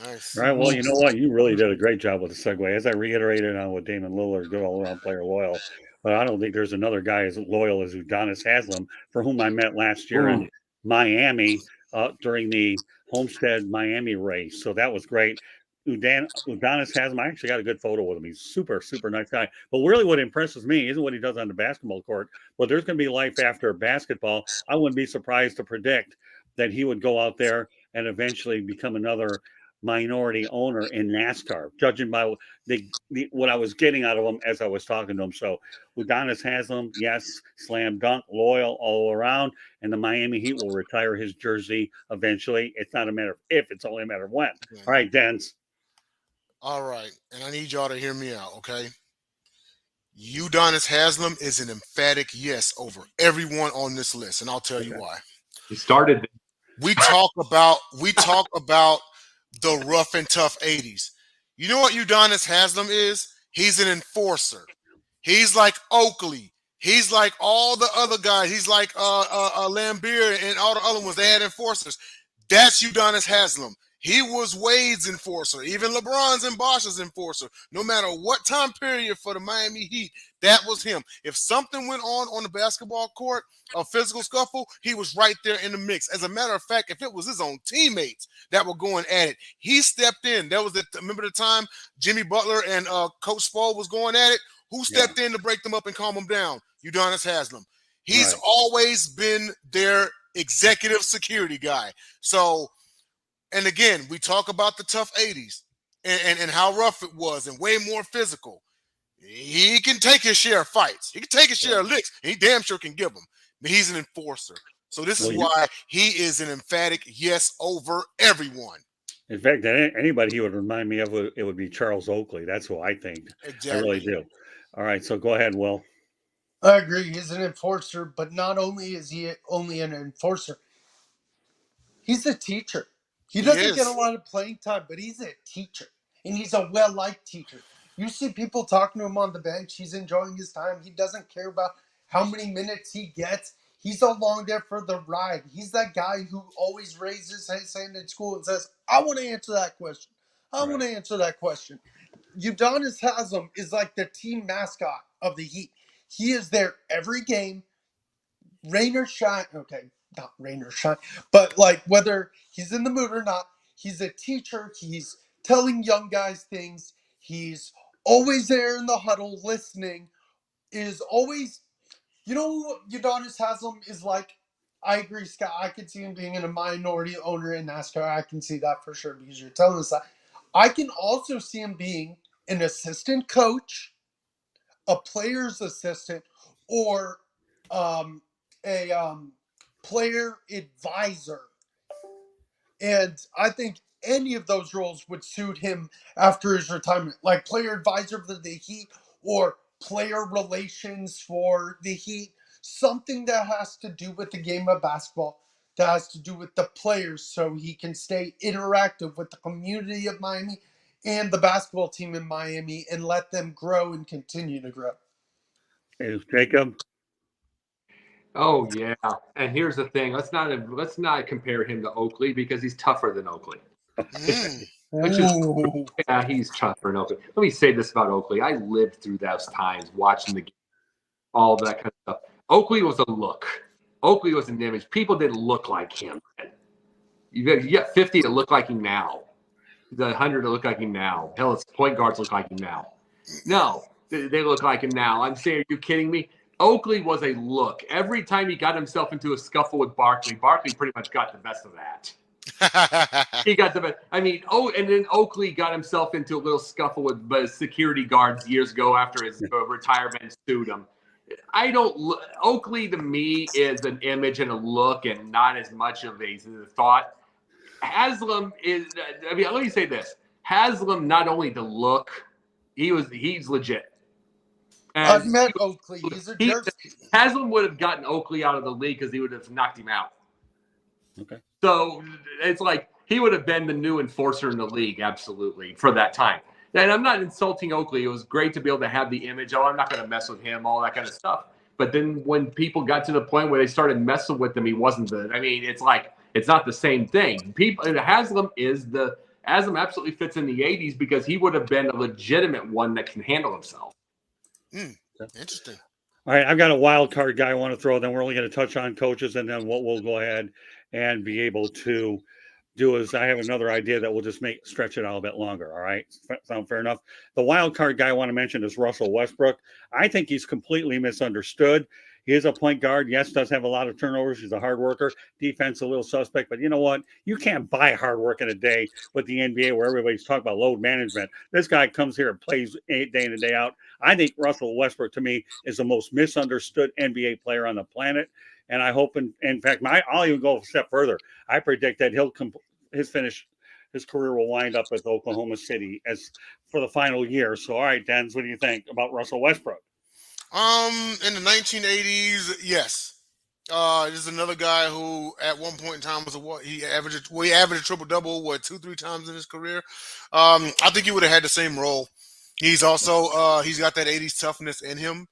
Nice. All right. Well, you know what? You really did a great job with the segue. As I reiterated on with Damon Lillard, good all-around player, loyal. But I don't think there's another guy as loyal as Udonis Haslem, for whom I met last year in Miami during the Homestead Miami race. So that was great. Udonis Haslem, I actually got a good photo with him. He's super, super nice guy. But really what impresses me isn't what he does on the basketball court. But there's going to be life after basketball. I wouldn't be surprised to predict that he would go out there and eventually become another minority owner in NASCAR, judging by what I was getting out of him as I was talking to him. So Udonis Haslem, yes, slam dunk, loyal all around, and the Miami Heat will retire his jersey eventually. It's not a matter of if, it's only a matter of when. All right, Dens. All right, and I need y'all to hear me out, okay? Udonis Haslem is an emphatic yes over everyone on this list, and I'll tell you why. He started. We talk about the rough and tough 80s. You know what Udonis Haslem is? He's an enforcer. He's like Oakley. He's like all the other guys. He's like Lambeer and all the other ones. They had enforcers. That's Udonis Haslem. He was Wade's enforcer, even LeBron's and Bosh's enforcer. No matter what time period for the Miami Heat, that was him. If something went on the basketball court, a physical scuffle, he was right there in the mix. As a matter of fact, if it was his own teammates that were going at it, he stepped in. Remember the time Jimmy Butler and Coach Spo was going at it? Who stepped in to break them up and calm them down? Udonis Haslem. He's always been their executive security guy. So, and again, we talk about the tough 80s and how rough it was and way more physical. He can take his share of fights. He can take his share of licks. And he damn sure can give them. But he's an enforcer. So this is why he is an emphatic yes over everyone. In fact, anybody he would remind me of, it would be Charles Oakley. That's who I think. Exactly. I really do. All right, so go ahead, Will. I agree. He's an enforcer, but not only is he only an enforcer, he's a teacher. He doesn't get a lot of playing time, but he's a teacher, and he's a well-liked teacher. You see people talking to him on the bench. He's enjoying his time. He doesn't care about how many minutes he gets. He's along there for the ride. He's that guy who always raises his hand in school and says, I want to answer that question. I want to answer that question. Udonis Haslem is like the team mascot of the Heat. He is there every game, rain or shine. Okay, not rain or shine, but like whether he's in the mood or not, he's a teacher. He's telling young guys things. He's always there in the huddle listening, is always, you know what Udonis Haslem is like? I agree, Scott. I could see him being in a minority owner in NASCAR. I can see that for sure because you're telling us that. I can also see him being an assistant coach, a player's assistant, or a player advisor. And I think any of those roles would suit him after his retirement, like player advisor for the Heat or player relations for the Heat, something that has to do with the game of basketball, that has to do with the players so he can stay interactive with the community of Miami and the basketball team in Miami and let them grow and continue to grow. Hey, Jacob. Oh yeah, and here's the thing: let's not compare him to Oakley because he's tougher than Oakley. He's tougher than Oakley. Let me say this about Oakley: I lived through those times, watching the game, all that kind of stuff. Oakley was a look. Oakley was an image. People didn't look like him. You got 50 that look like him now. The 100 that look like him now. Hell, it's point guards look like him now. No, they look like him now. I'm saying, are you kidding me? Oakley was a look. Every time he got himself into a scuffle with Barkley pretty much got the best of that. He got the best. I mean, and then Oakley got himself into a little scuffle with security guards years ago after his retirement and sued him. Oakley to me is an image and a look and not as much of a thought. Haslem is, let me say this. Haslem, not only the look, he's legit. And I've met Oakley. He's a jerk. Haslem would have gotten Oakley out of the league because he would have knocked him out. Okay. So it's like he would have been the new enforcer in the league, absolutely, for that time. And I'm not insulting Oakley. It was great to be able to have the image. Oh, I'm not going to mess with him, all that kind of stuff. But then when people got to the point where they started messing with him, he wasn't it's like it's not the same thing. Haslem absolutely fits in the 80s because he would have been a legitimate one that can handle himself. Interesting. All right, I've got a wild card guy I want to throw. Then we're only going to touch on coaches, and then what we'll go ahead and be able to do is I have another idea that will just stretch it out a bit longer. All right, sound fair enough? The wild card guy I want to mention is Russell Westbrook. I think he's completely misunderstood. He is a point guard. Yes, does have a lot of turnovers. He's a hard worker. Defense, a little suspect. But you know what? You can't buy hard work in a day with the NBA where everybody's talking about load management. This guy comes here and plays day in and day out. I think Russell Westbrook, to me, is the most misunderstood NBA player on the planet. And I hope, in fact, I'll even go a step further. I predict that his career will wind up with Oklahoma City as for the final year. So, all right, Denz, what do you think about Russell Westbrook? In the 1980s, yes. This is another guy who, at one point in time, he averaged a triple double 2-3 times in his career. I think he would have had the same role. He's also he's got that 80s toughness in him.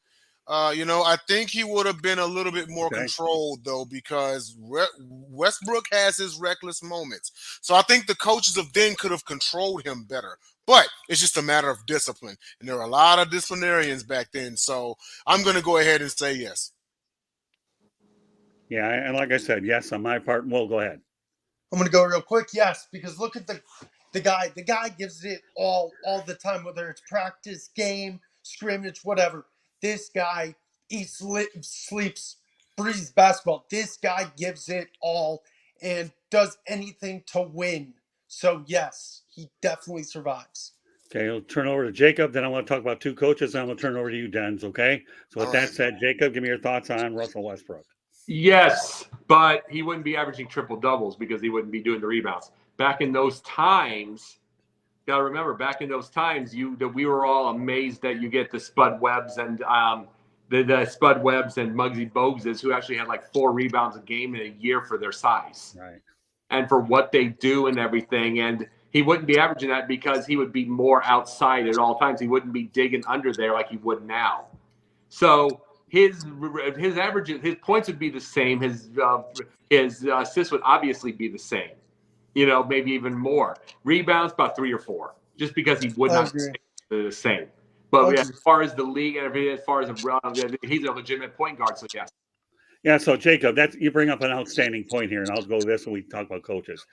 I think he would have been a little bit more controlled, though, because Westbrook has his reckless moments. So I think the coaches of then could have controlled him better. But it's just a matter of discipline. And there were a lot of disciplinarians back then. So I'm going to go ahead and say yes. Yeah, and like I said, yes, on my part. We'll go ahead. I'm going to go real quick. Yes, because look at the guy. The guy gives it all the time, whether it's practice, game, scrimmage, whatever. This guy eats, sleeps, breathes basketball. This guy gives it all and does anything to win. So, yes, he definitely survives. Okay, I'll turn over to Jacob. Then I want to talk about two coaches. And I'm going to turn over to you, Denz, okay? So with that said, Jacob, give me your thoughts on Russell Westbrook. Yes, but he wouldn't be averaging triple doubles because he wouldn't be doing the rebounds. Back in those times, you got to remember, we were all amazed that you get the Spud Webbs and the Spud Webbs and Muggsy Bogues who actually had like 4 rebounds a game in a year for their size. Right. And for what they do and everything. And he wouldn't be averaging that because he would be more outside at all times. He wouldn't be digging under there like he would now. So his averages, his points would be the same. His assists would obviously be the same. Maybe even more. Rebounds, about 3 or 4, just because he would not stay the same. But as far as the league and everything, as far as he's a legitimate point guard, so yes. Yeah, so Jacob, you bring up an outstanding point here, and I'll go this and we can talk about coaches.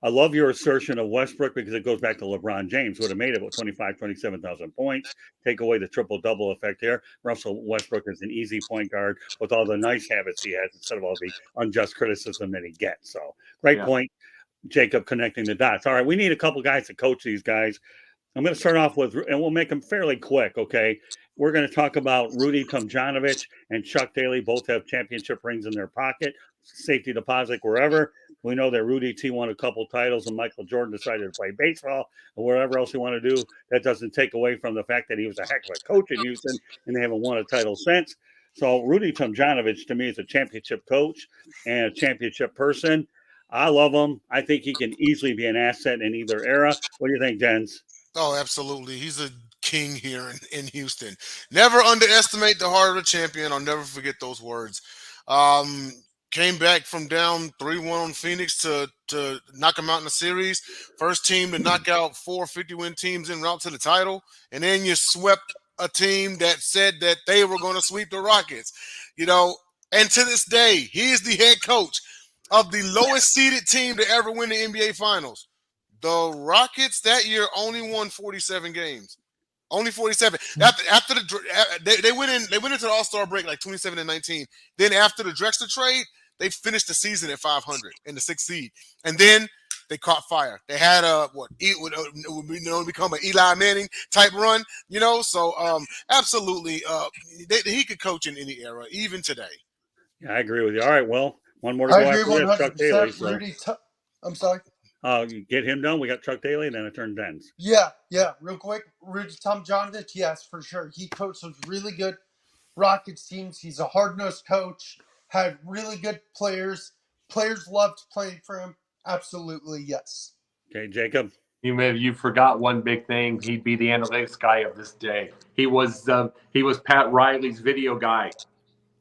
I love your assertion of Westbrook because it goes back to LeBron James, who would have made it with 27,000 points. Take away the triple-double effect here. Russell Westbrook is an easy point guard with all the nice habits he has instead of all the unjust criticism that he gets. So great point, Jacob, connecting the dots. All right, we need a couple guys to coach these guys. I'm going to start off with, and we'll make them fairly quick, okay? We're going to talk about Rudy Tomjanovich and Chuck Daly. Both have championship rings in their pocket, safety deposit wherever. We know that Rudy T won a couple titles and Michael Jordan decided to play baseball or whatever else he wanted to do. That doesn't take away from the fact that he was a heck of a coach in Houston and they haven't won a title since. So Rudy Tomjanovich, to me, is a championship coach and a championship person. I love him. I think he can easily be an asset in either era. What do you think, Denz? Oh, absolutely. He's a king here in Houston. Never underestimate the heart of the champion. I'll never forget those words. Came back from down 3-1 on Phoenix to knock them out in the series. First team to knock out 4 50-win teams en route to the title. And then you swept a team that said that they were going to sweep the Rockets. And to this day, he is the head coach of the lowest seeded team to ever win the NBA Finals. The Rockets that year only won 47 games. Only 47. After they went into the All-Star break like 27-19. Then after the Drexler trade, they finished the season at 500 in the 6th seed. And then they caught fire. They had it would become an Eli Manning type run, So absolutely, he could coach in any era, even today. Yeah, I agree with you. All right, well, one more to I go agree after this. Chuck Daly. 100%. So, Rudy, I'm sorry. you get him done. We got Chuck Daly, and then I turn Dens. Yeah. Real quick, Rudy Tomjanovich, yes, for sure. He coached those really good Rockets teams. He's a hard-nosed coach. Had really good players. Players loved playing for him. Absolutely, yes. Okay, Jacob. You forgot one big thing. He'd be the analytics guy of this day. He was Pat Riley's video guy.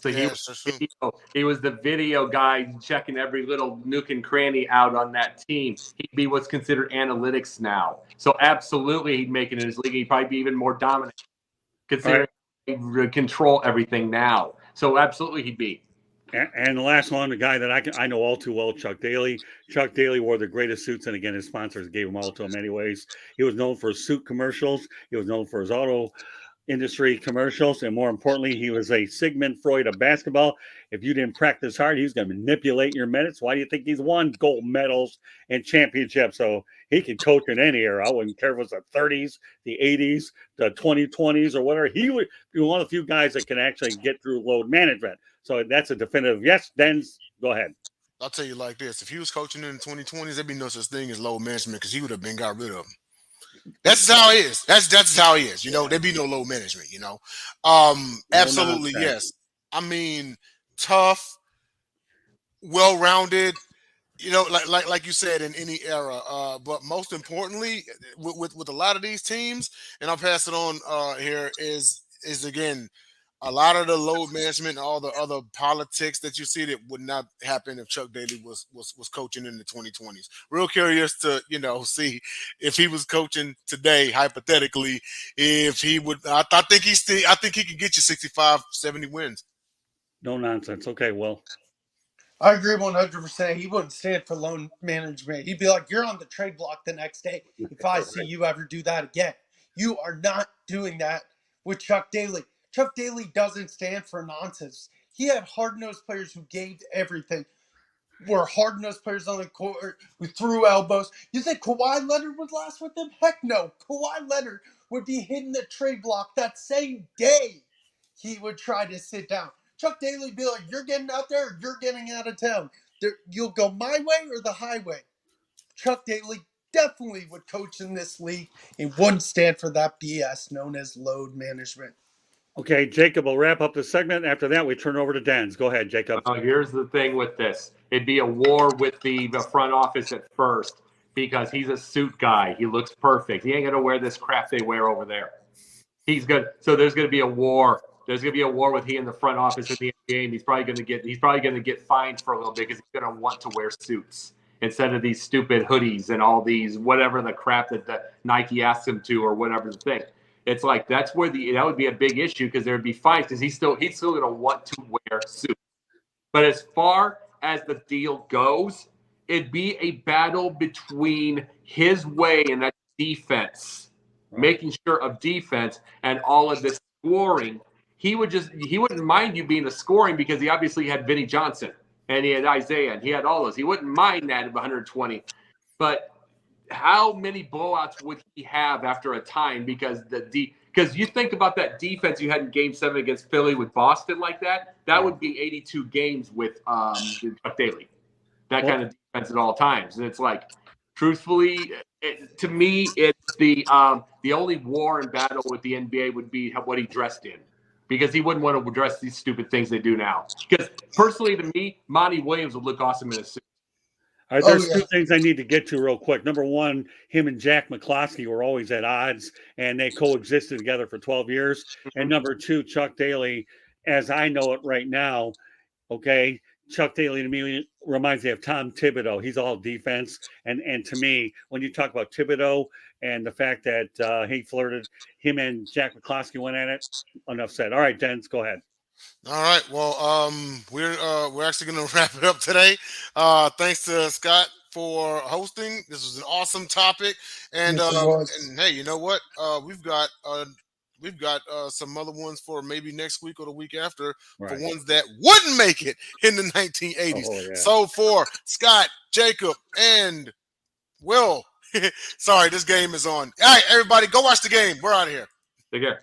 So he was the video guy checking every little nook and cranny out on that team. He'd be what's considered analytics now. So absolutely, he'd make it in his league. He'd probably be even more dominant, considering he'd control everything now. So absolutely, he'd be. And the last one, the guy that I know all too well, Chuck Daly. Chuck Daly wore the greatest suits, and again, his sponsors gave them all to him anyways. He was known for his suit commercials. He was known for his auto industry commercials, and more importantly, he was a Sigmund Freud of basketball. If you didn't practice hard, he was going to manipulate your minutes. Why do you think he's won gold medals and championships? So he could coach in any era. I wouldn't care if it was the 30s, the 80s, the 2020s, or whatever. He would be one of the few guys that can actually get through load management. So that's a definitive yes. Dens, go ahead. I'll tell you like this: if he was coaching in the 2020s, there'd be no such thing as load management because he would have been got rid of him. That's how he is. That's how he is. There'd be no load management. Absolutely yes. I mean, tough, well-rounded. Like you said, in any era. But most importantly, with a lot of these teams, and I'll pass it on here is again. A lot of the load management and all the other politics that you see that would not happen if Chuck Daly was coaching in the 2020s. Real curious to, see if he was coaching today, hypothetically, if he would. I think he could get you 65, 70 wins. No nonsense. Okay, well. I agree 100%. He wouldn't stand for loan management. He'd be like, you're on the trade block the next day if I see you ever do that again. You are not doing that with Chuck Daly. Chuck Daly doesn't stand for nonsense. He had hard-nosed players who gave everything. Were hard-nosed players on the court who threw elbows. You think Kawhi Leonard would last with them? Heck no. Kawhi Leonard would be hitting the trade block that same day he would try to sit down. Chuck Daly would be like, you're getting out there or you're getting out of town. You'll go my way or the highway. Chuck Daly definitely would coach in this league and wouldn't stand for that BS known as load management. Okay, Jacob will wrap up the segment. After that, we turn over to Dens. Go ahead, Jacob. Here's the thing with this. It'd be a war with the front office at first because he's a suit guy. He looks perfect. He ain't going to wear this crap they wear over there. He's good. So there's going to be a war. There's going to be a war with he in the front office in the NBA, and he's probably going to get fined for a little bit because he's going to want to wear suits instead of these stupid hoodies and all these whatever the crap that the Nike asks him to or whatever the thing. It's like that would be a big issue because there would be fines because he's still going to want to wear suits. But as far as the deal goes, it'd be a battle between his way and that defense, making sure of defense and all of this scoring. He wouldn't mind you being a scoring because he obviously had Vinnie Johnson and he had Isaiah and he had all those. He wouldn't mind that at 120, but how many blowouts would he have after a time? Because you think about that defense you had in Game 7 against Philly with Boston like that. That would be 82 games with Chuck Daly. That kind of defense at all times. And it's like, truthfully, to me, it's the only war and battle with the NBA would be what he dressed in. Because he wouldn't want to dress these stupid things they do now. Because personally, to me, Monty Williams would look awesome in a suit. All right, there's two things I need to get to real quick. Number one, him and Jack McCloskey were always at odds, and they coexisted together for 12 years. And number two, Chuck Daly, as I know it right now, okay, Chuck Daly to me reminds me of Tom Thibodeau. He's all defense. And to me, when you talk about Thibodeau and the fact that he flirted, him and Jack McCloskey went at it, enough said. All right, Dens, go ahead. All right. Well, we're actually going to wrap it up today. Thanks to Scott for hosting. This was an awesome topic. And hey, you know what? We've got some other ones for maybe next week or the week after for ones that wouldn't make it in the 1980s. So for Scott, Jacob, and Will. Sorry, this game is on. All right, everybody, go watch the game. We're out of here. Take care.